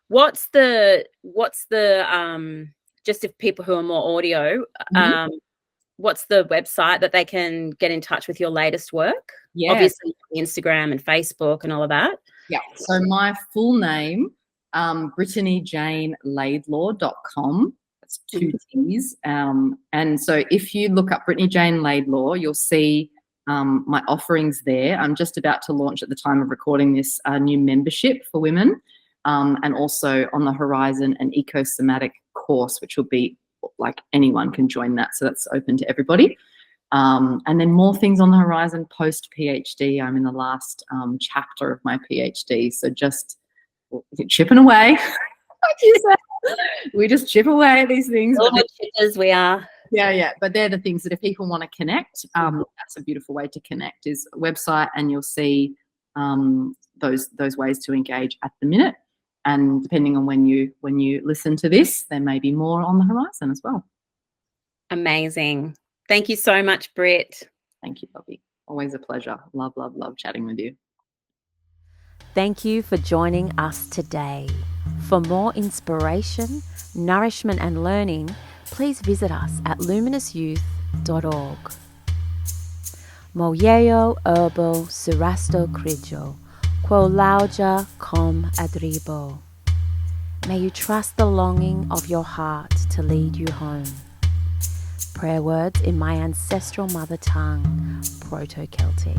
What's the just if people who are more audio, what's the website that they can get in touch with your latest work? Yeah. Obviously Instagram and Facebook and all of that. Yeah. So my full name, BrittanyJaneLaidlaw.com. That's 2 T's. And so if you look up Brittany Jane Laidlaw, you'll see my offerings there. I'm just about to launch, at the time of recording this, a new membership for women, and also on the horizon an Ecosomatic course, which will be like anyone can join that. So that's open to everybody. And then more things on the horizon post PhD. I'm in the last chapter of my PhD. So just chipping away. Like you said, we just chip away at these things. All the chippers we are. Yeah. But they're the things that if people want to connect, that's a beautiful way to connect, is a website, and you'll see those ways to engage at the minute. And depending on when you listen to this, there may be more on the horizon as well. Amazing. Thank you so much, Britt. Thank you, Bobby. Always a pleasure. Love chatting with you. Thank you for joining us today. For more inspiration, nourishment and learning, please visit us at luminousyouth.org. Moyeo urbo surasto crijo, quo lauja com adribo. May you trust the longing of your heart to lead you home. Prayer words in my ancestral mother tongue, Proto-Celtic.